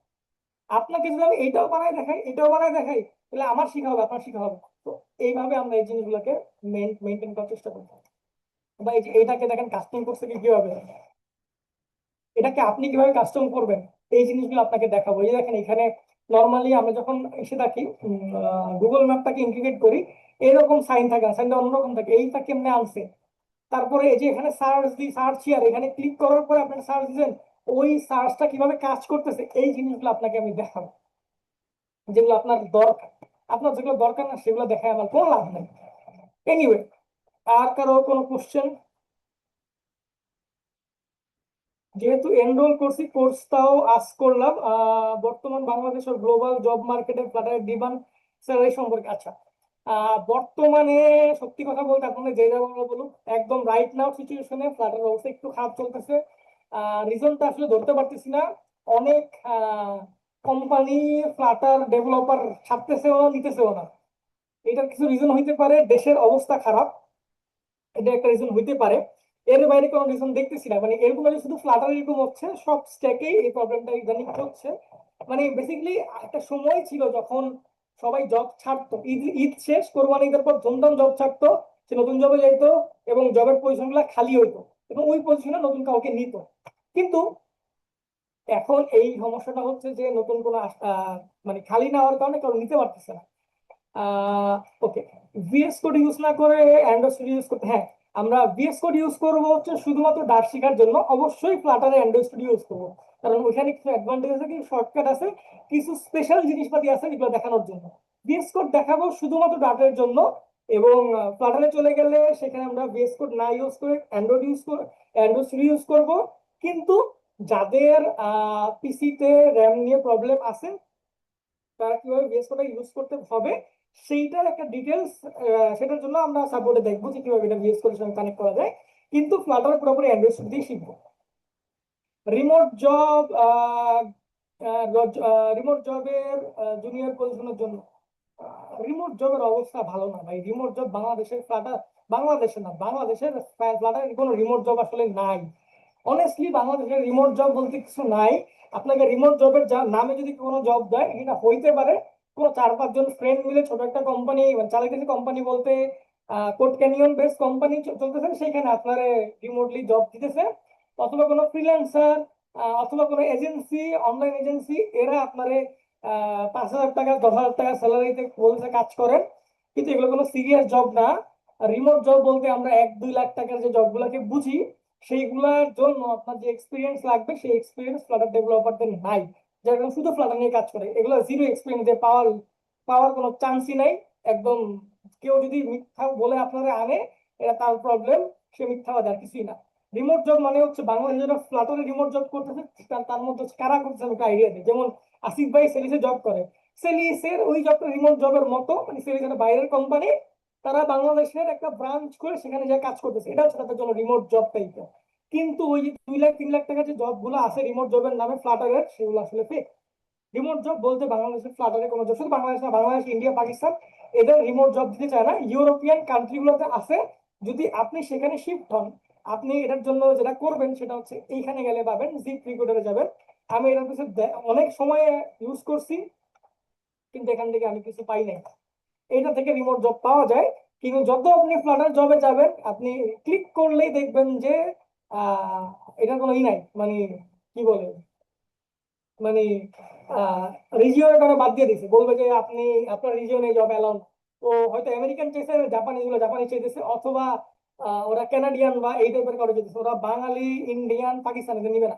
আপনাকে যদি আমি এইটাও বানায় দেখাই, এটাও বানায় দেখাই, তাহলে আমার শিখা হবে, আপনার শিখা হবে না। তো এইভাবে আমরা এই জিনিসগুলোকে মেনটেন করার চেষ্টা করবো। বা এই যে এটাকে দেখেন কাস্টম করছে কি কিভাবে, এটাকে আপনি কিভাবে কাস্টম করবেন, এই জিনিসগুলো আপনাকে দেখাবো। এই যে দেখেন এখানে নর্মালি আমরা যখন এসে থাকি, গুগল ম্যাপটাকে ইন্টিগ্রেট করি, এরকম সাইন থাকে না, সাইনটা অন্যরকম থাকে, এইটা কেমনে আনছে। তারপরে এই যে এখানে সার্চ দিই, সার্চ হিয়ার, এখানে ক্লিক করার পরে আপনারা সার্চ দিচ্ছেন, ওই সার্চটা কিভাবে কাজ করতেছে, এই জিনিসগুলো আপনাকে আমি দেখাবো। যেগুলো আপনার দরকার, আপনার যেগুলো দরকার না সেগুলো দেখায় আমার কোনো লাভ নেই। এনিওয়ে, আর কারো কোনো কোশ্চেন? যেহেতু এনরোল করছি, কোর্সটাও আজ করলাম। বর্তমান বাংলাদেশের গ্লোবাল জব মার্কেটে ফ্লাটারের ডিমান্ড স্যালারি সম্পর্কে। আচ্ছা, বর্তমানে সত্যি কথা বলতে আপনাদের যে যাবো বলুন, একদম রাইট নাও সিচুয়েশনে ফ্লাটারের অবস্থা একটু খারাপ চলতেছে। রিজনটা আসলে ধরতে পারতেছি না। অনেক কোম্পানি ফ্লাটার ডেভেলপার ছাড়তেছেও না, নিতেছেও না। এটার কিছু রিজন হইতে পারে দেশের অবস্থা খারাপ, এটা একটা রিজন হইতে পারে। এর বাইরে কোনো রিজন দেখতেছি না। মানে এরকম না যে শুধু ফ্লাটার এরকম হচ্ছে, সব স্ট্যাকেই এই প্রবলেমটা ইদানিং হচ্ছে। মানে বেসিক্যালি একটা সময় ছিল যখন সবাই জব ছাড়তো, ঈদ ঈদ শেষ কোরবানি ঈদের পর ধুমধাম জব ছাড়তো, সে নতুন জবে যেত এবং জবের পজিশন গুলা খালি হইতো এবং ওই পজিশনে নতুন কাউকে নিত। কিন্তু এখন এই সমস্যাটা হচ্ছে যে নতুন কোনো মানে খালি না হওয়ার কারণে কেউ নিতে পারতেছে না। ওকে, ভিএস কোড ইউজ না করে অ্যান্ড্রয়েড স্টুডিও ইউজ করতে, হ্যাঁ আমরা ভিএস কোড ইউজ করবো হচ্ছে শুধুমাত্র ডার্ট শেখার জন্য। অবশ্যই ফ্লাটারে অ্যান্ড্রয়েড স্টুডিও ইউজ করবো, কারণ ওইখানে কিছু অ্যাডভান্টেজ আছে, কিছু শর্টকাট আছে, কিছু স্পেশাল জিনিসপাতি আছে যেগুলো দেখানোর জন্য। ভিএস কোড দেখাবো শুধুমাত্র ডাটার জন্য। এবং ফ্লাটারে চলে গেলে সেখানে আমরা ভিএস কোড না ইউজ করে অ্যান্ড্রয়েড স্টুডিও ইউজ করবো। কিন্তু যাদের পিসিতে র্যাম নিয়ে প্রবলেম আছে, তারা কিভাবে বেস কোডটা ইউজ করতে হবে সেইটার একটা ডিটেলস, সেটার জন্য আমরা সাপোর্টে দেখবো যে কিভাবে এটা ভিএস কোডের সঙ্গে কানেক্ট করা যায়। কিন্তু ফ্লাটার পুরোপুরি অ্যান্ড্রয়েড দিয়ে শিখবো। রিমোট জব, রিমোট জবের জুনিয়র পজিশনের জন্য রিমোট জবের অবস্থা ভালো না ভাই। রিমোট জব বাংলাদেশের ফ্লাটার, বাংলাদেশে না, বাংলাদেশের ফ্লাটারের কোনো রিমোট জব আসলে নাই। অনেস্টলি বাংলাদেশের রিমোট জব বলতে কিছু নাই। আপনাকে রিমোট জবের নামে যদি কোনো জব দেয়, এটা হইতে পারে কোনো 4-5 জন ফ্রেন্ড মিলে ছোট একটা কোম্পানি চালাইতেছে। কোম্পানি বলতে কোর্ট ক্যানিয়ন বেস কোম্পানি চলতেছে, সেখানে আপনার রিমোটলি জব দিতেছে। অথবা কোনো ফ্রিল্যান্সার, অথবা কোনো এজেন্সি, অনলাইন এজেন্সি, এরা আপনারে 5,000 টাকা 10,000 টাকা স্যালারিতে বলছে কাজ করেন। কিন্তু এগুলো কোনো সিরিয়াস জব না। রিমোট জব বলতে আমরা 1-2 লাখ টাকার যে জবগুলোকে বুঝি, সেইগুলোর জন্য আপনার যে এক্সপিরিয়েন্স লাগবে সেই এক্সপিরিয়েন্স ফ্লাটার ডেভেলপারদের নাই। যারা কিনা শুধু ফ্লাটার নিয়ে কাজ করে, এগুলো জিরো এক্সপিরিয়েন্স দিয়ে পাওয়ার পাওয়ার কোনো চান্সই নাই। একদম কেউ যদি মিথ্যা বলে আপনারা আনে, এটা তার প্রবলেম, সে মিথ্যাবাদী আর কিছুই না। রিমোট জব মানে হচ্ছে বাংলাদেশে যারা ফ্লাটারে রিমোট জব করতেছে, তার মধ্যে হচ্ছে কারা করতেছে একটা আইডিয়া দেয়। যেমন আসিফ ভাই সেলিসে জব করে, সেলিসের ওই জবটা রিমোট জবের মতো, মানে সেলিস একটা বাইরের কোম্পানি, তারা বাংলাদেশের একটা ব্রাঞ্চ করে সেখানে যা কাজ করতেছে, এটা হচ্ছে তাদের জন্য রিমোট জব টাইপের। কিন্তু ওই যে 2 লাখ 3 লাখ টাকা যে জব গুলো আছে রিমোট জবের নামে ফ্লাটারের, সেগুলো আসলে ফেক। রিমোট জব বলতে বাংলাদেশের ফ্লাটারে কোনো জব, শুধু বাংলাদেশ না, বাংলাদেশ, ইন্ডিয়া, পাকিস্তান, এদের রিমোট জব দিতে চায় না। ইউরোপিয়ান কান্ট্রি গুলোতে আছে। যদি আপনি সেখানে শিফট হন, আপনি এটার জন্য যেটা করবেন সেটা হচ্ছে এইখানে গেলে পাবেন, জিপ রিক্রুটারে যাবেন। আমি এটার পিছনে অনেক সময় ইউজ করছি, কিন্তু এখান থেকে আমি কিছু পাই নাই। এটা থেকে রিমোট জব পাওয়া যায়। কিন্তু যত আপনি ফ্লাটার জবে যাবেন, আপনি ক্লিক করলেই দেখবেন যে আহ এটার কোনো ই নাই, মানে কি বলে, মানে রিজিওনের কারণে বাদ দিয়ে দিছে, বলবে যে আপনি আপনার রিজিওনে জব অ্যালাউ। তো হয়তো আমেরিকান চেয়েছে, জাপানিজ গুলো জাপানি চেয়েছে, অথবা ওরা কানাডিয়ান বা এই টাইপের কারো চেয়েছে। ওরা বাঙালি, ইন্ডিয়ান, পাকিস্তানি নিবে না,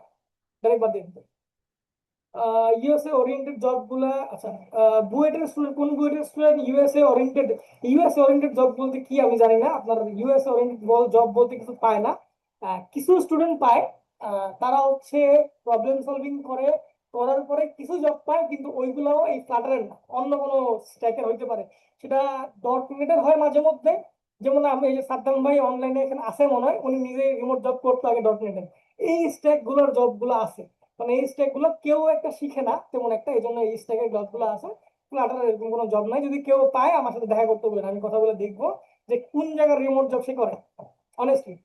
ডাইরেক্ট বাদ দিয়ে দিবে। ইউএসএ ওরিয়েন্টেড জব গুলা, আচ্ছা, বুয়েটের স্টুডেন্ট, কোন বুয়েটের স্টুডেন্ট ইউএসএ ওরিয়েন্টেড জব বলতে কি আমি জানি না। আপনার ইউএসএ ওরিয়েন্টেড জব বলতে কিছু পায় না। কিছু স্টুডেন্ট পায়, তারা হচ্ছে প্রবলেম সলভিং করে, করার পরে কিছু জব পায়, কিন্তু ওইগুলো এই ফ্লাটারের না, অন্য কোনো স্ট্যাকের হইতে পারে। সেটা ডট নেটের হয় মাঝে মধ্যে। যেমন আমি এই যে সাদ্দাম ভাই অনলাইনে এখানে আছে মনে হয়, উনি নিজে রিমোট জব করতো আগে ডট নেটের। এই স্ট্যাক গুলোর জব গুলো আছে। মানে এই স্ট্যাক গুলো কেউ একটা শিখে না তেমন একটা, এই জন্য এই স্ট্যাকের জব গুলো আছে। ফ্লাটারের এরকম কোনো জব নাই। যদি কেউ পায় আমার সাথে দেখা করতে বলেন, আমি কথা বলে দেখবো যে কোন জায়গার রিমোট জব সে করে। অনেস্টলি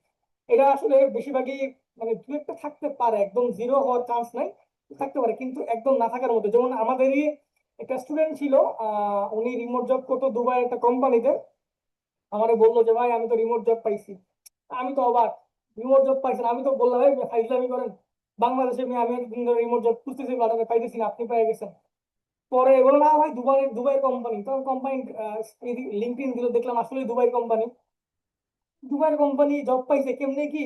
এটা আসলে বেশিরভাগই, মানে দু একটা থাকতে পারে, একদম জিরো হওয়ার চান্স নাই, থাকতে পারে কিন্তু একদম না থাকার মতো। যেমন আমাদেরই একটা স্টুডেন্ট ছিল, উনি রিমোট জব করতো দুবাই একটা কোম্পানিতে। আমারে বললো যে ভাই আমি তো রিমোট জব পাইছি। আমি তো অবাক, রিমোট জব পাইছেন? আমি তো বললাম ভাই ফাইজলামি করেন, বাংলাদেশে আমি একদিন ধরে রিমোট জব খুঁজতেছি, বাটাতে পাইতেছি না, আপনি পেয়ে গেছেন। পরে বললো না ভাই দুবাইয়ের কোম্পানি। তখন কোম্পানি লিঙ্কডইন দিল, দেখলাম আসলে দুবাই কোম্পানি। দুবাইয়ের কোম্পানি জব পাইছে কেমনে কি?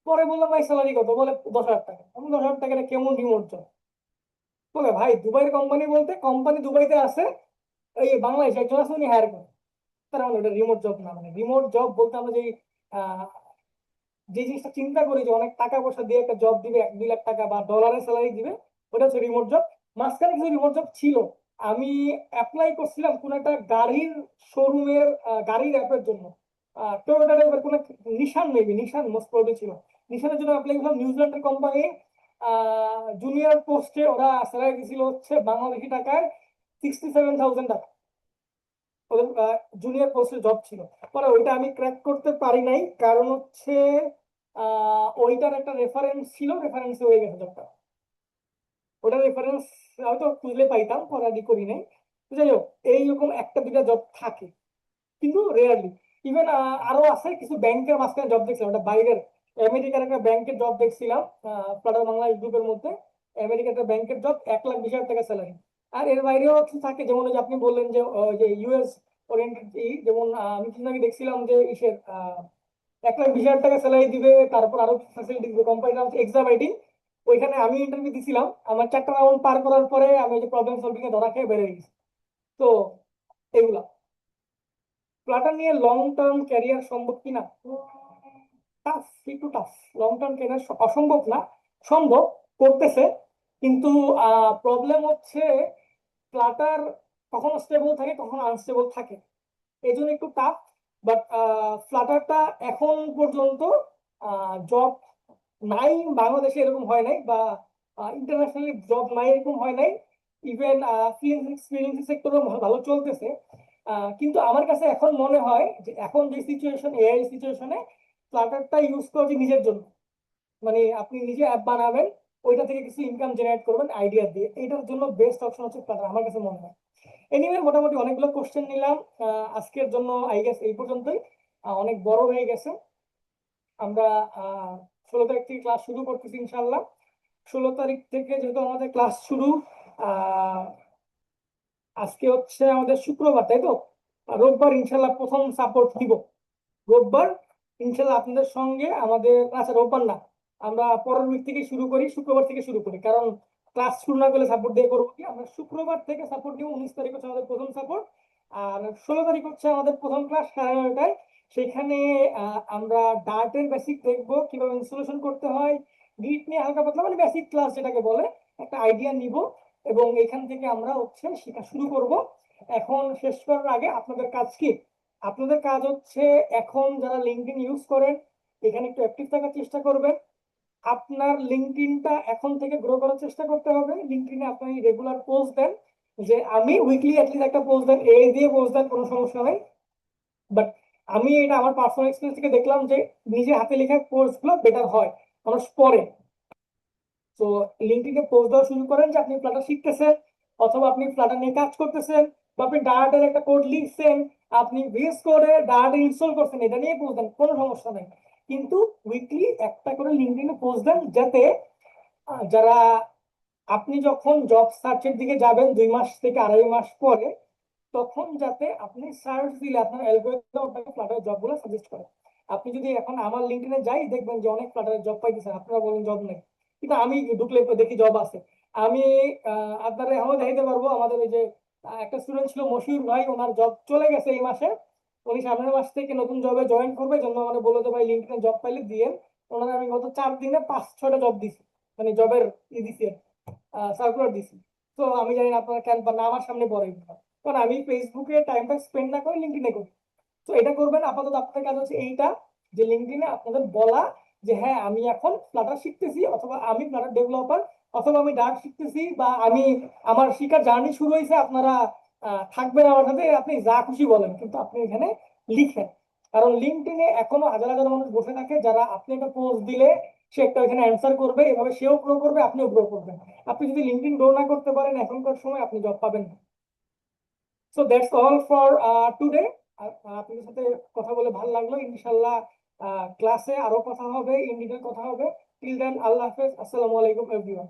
পরে বললাম ভাই স্যালারি কত? বলে 10,000 টাকা। আমি 10,000 টাকা কেমন রিমোট জব? বলে ভাই দুবাইয়ের কোম্পানি বলতে কোম্পানি দুবাইতে আছে, এই বাংলাদেশে একজন আছে, উনি হায়ার করে। তার মানে ওটা রিমোট জব না। মানে রিমোট জব বলতে আমরা যে যে জিনিসটা চিন্তা করি যে অনেক টাকা পয়সা দিয়ে একটা জব দিবে 1-2 লাখ টাকা বা ডলারের স্যালারি দিবে, ওটা হচ্ছে রিমোট জব। মাঝখানে কিছু রিমোট জব ছিল, আমি অ্যাপ্লাই করছিলাম কোন একটা গাড়ির শোরুমের, গাড়ির অ্যাপের জন্য, টয়োটা টাইপের কোন নিশান, মেবি নিশান মোস্ট প্রবাবলি ছিল। নিশানের জন্য অ্যাপ্লাই করলাম, নিউজিল্যান্ডের কোম্পানি। জুনিয়র পোস্টে ওরা স্যালারি দিছিল হচ্ছে বাংলাদেশি টাকায় 67,000 টাকা। ওদের জুনিয়র পোস্টে জব ছিল। পরে ওইটা আমি ক্র্যাক করতে পারি নাই, কারণ হচ্ছে ওইটার একটা রেফারেন্স ছিল, রেফারেন্স হয়ে গেছে জবটা। ওটার রেফারেন্স হয়তো খুঁজলে পাইতাম, পরে আর ই করি নাই। তো যাই হোক, এইরকম 1-2টা জব থাকে, কিন্তু রেয়ারলি। ইভেন আরো আছে কিছু ব্যাংকের মাঝখানে জব দেখছিলাম, ওটা বাইরের আমেরিকার একটা ব্যাংকের জব দেখছিলাম, ফ্লাটার বাংলাদেশ গ্রুপের মধ্যে। আমেরিকার একটা ব্যাংকের জব, 1,20,000 টাকা স্যালারি। আর এর বাইরেও কিছু থাকে, যেমন ওই যে আপনি বললেন যে যে ইউএস ওরিয়েন্টেড, যেমন আমি কিছু আগে দেখছিলাম যে ইসের 1,20,000 টাকা স্যালারি দিবে, তারপর আরো ফ্যাসিলিটি দিবে, কোম্পানিটা হচ্ছে এক্সাবাইটিং। ওইখানে আমি ইন্টারভিউ দিছিলাম, আমার 4টা রাউন্ড পার করার পরে আমি ওই যে প্রবলেম সলভিং এ ধরা খেয়ে বেরিয়ে গেছি। তো এগুলা, ফ্লাটার নিয়ে লং টার্ম ক্যারিয়ার সম্ভব কিনা, টাফ, একটু টাফ। লং টার্ম ক্যারিয়ার অসম্ভব না, সম্ভব, করতেছে। কিন্তু প্রবলেম হচ্ছে ফ্লাটার কখনো স্টেবল থাকে, কখনো আনস্টেবল থাকে, এই জন্য একটু টাফ। বাট ফ্লাটারটা এখন পর্যন্ত জব নাই, বাংলাদেশে এরকম হয় নাই, বা ইন্টারন্যাশনালি জব নাই এরকম হয় নাই। ইভেন ফ্রিল্যান্সিং সেক্টরও ভালো চলতেছে। কিন্তু আমার কাছে এখন মনে হয় যে এখন যে সিচুয়েশন, এআই সিচুয়েশনে ফ্লাটারটা ইউজ করছি নিজের জন্য। মানে আপনি নিজে অ্যাপ বানাবেন, ওইটা থেকে কিছু ইনকাম জেনারেট করবেন আইডিয়া দিয়ে, এটার জন্য বেস্ট অপশন হচ্ছে ফ্লাটার আমার কাছে মনে হয়। এনিওয়ে, মোটামুটি অনেকগুলো কোশ্চেন নিলাম, আজকের জন্য আই গেস এই পর্যন্তই। অনেক বড় হয়ে গেছে। আমরা 16 তারিখ থেকে ক্লাস শুরু করতেছি ইনশাল্লাহ। 16 তারিখ থেকে যেহেতু আমাদের ক্লাস শুরু, আহ আজকে হচ্ছে আমাদের শুক্রবার, তাই তো? রোববার ইনশাল্লাহ প্রথম সাপোর্ট দিব। রোববার ইনশাল্লাহ আপনাদের সঙ্গে আমাদের, আচ্ছা রোববার না, আমরা পরের উইক থেকে শুরু করি, শুক্রবার থেকে শুরু করি, কারণ ক্লাস শুরু না করলে সাপোর্ট দিয়ে করবো কি, আমরা শুক্রবার থেকে সাপোর্ট নিব। 19 তারিখ হচ্ছে আমাদের প্রথম সাপোর্ট, আর 16 তারিখ হচ্ছে আমাদের প্রথম ক্লাস 9:30টায়। সেখানে আমরা ডার্টের বেসিক দেখবো, কিভাবে ইনস্টলেশন করতে হয়, গিট নিয়ে হালকা পাতলা, মানে বেসিক ক্লাস যেটাকে বলে, একটা আইডিয়া নিব, এবং এখান থেকে আমরা হচ্ছে শেখা শুরু করব। এখন শেষ করার আগে আপনাদের কাজ কি, আপনাদের কাজ হচ্ছে এখন যারা লিঙ্কডইন ইউজ করেন, এখানে একটু অ্যাক্টিভ থাকার চেষ্টা করবেন। আপনার লিঙ্কডইনটা এখন থেকে গ্রো করার চেষ্টা করতে হবে। লিঙ্কডইনে আপনি রেগুলার পোস্ট দেন, যে আমি উইকলি অ্যাটলিস্ট একটা পোস্ট দেন, এই দিয়ে পোস্ট দেন, কোনো সমস্যা নাই। বাট আমি এটা আমার পার্সোনাল এক্সপিরিয়েন্স থেকে দেখলাম যে নিজে হাতে লেখা কোর্স গুলো বেটার হয়, মানুষ পড়ে। তো লিঙ্কডইনে পোস্ট দেওয়া শুরু করেন যে আপনি ফ্লাটার শিখতেছেন, অথবা আপনি ফ্লাটার নিয়ে কাজ করতেছেন, বা আপনি ডার্টের একটা কোড লিখছেন, আপনি ভিএস কোডে ডার্ট ইনস্টল করছেন, এটা নিয়ে পোস্ট দেন, কোনো সমস্যা নেই। কিন্তু উইকলি একটা করে লিঙ্কডইনে পোস্ট দেন, যাতে যারা, আপনি যখন জব সার্চের দিকে যাবেন 2 মাস থেকে 2.5 মাস পরে, তখন যাতে আপনি সার্চ দিলে আপনার অ্যালগরিদম আপনাকে ফ্লাটার জবগুলো সাজেস্ট করে। আপনি যদি এখন আমার লিঙ্কডইনে যাই, দেখবেন যে অনেক ফ্লাটারের জব পাইতেছেন, আপনারা বলেন জব নেই, কিন্তু আমি ঢুকলে দেখি জব আছে। আমি আপনারা এখনো দেখাইতে পারবো, আমাদের ওই যে একটা স্টুডেন্ট ছিল মশিউর ভাই, ওনার জব চলে গেছে এই মাসে, উনি সামনের মাস থেকে নতুন জবে জয়েন করবে, জন্য মানে বললো যে ভাই লিঙ্কডইনে জব পাইলে দিয়ে। ওনারা আমি গত 4 দিনে 5-6টা জব দিছি, মানে জবের ই দিছি, সার্কুলার দিছি। তো আমি জানি না আপনারা কেন, বা না আমার সামনে পড়ে, কারণ আমি ফেসবুকে টাইমটা স্পেন্ড না করে লিঙ্কডইনে করি। তো এটা করবেন, আপাতত আপনার কাজ হচ্ছে এইটা, যে লিঙ্কডইনে আপনাদের বলা যে হ্যাঁ আমি এখন ফ্লাটার শিখতেছি, অথবা আমি ফ্লাটার ডেভেলপার, অথবা আমি ডার্ট শিখতেছি, বা আমি, আমার শিখার জার্নি শুরু হয়েছে, আপনারা থাকবেন আমার সাথে, আপনি যা খুশি বলেন, কিন্তু আপনি এখানে লিখেন। কারণ লিঙ্কডইনে এখনো হাজার হাজার মানুষ বসে থাকে, যারা আপনি একটা পোস্ট দিলে সে একটা এখানে অ্যান্সার করবে, এভাবে সেও গ্রো করবে, আপনিও গ্রো করবেন। আপনি যদি লিঙ্কডইন গ্রো না করতে পারেন এখনকার সময়, আপনি জব পাবেন না। So that's all for today. আপনাদের সাথে কথা বলে ভালো লাগলো, ইনশাল্লাহ ক্লাসে আরো কথা হবে, ইন ডিটেল কথা হবে। টিল দেন, আল্লাহ হাফেজ, আসসালামু আলাইকুম এভরিওয়ান।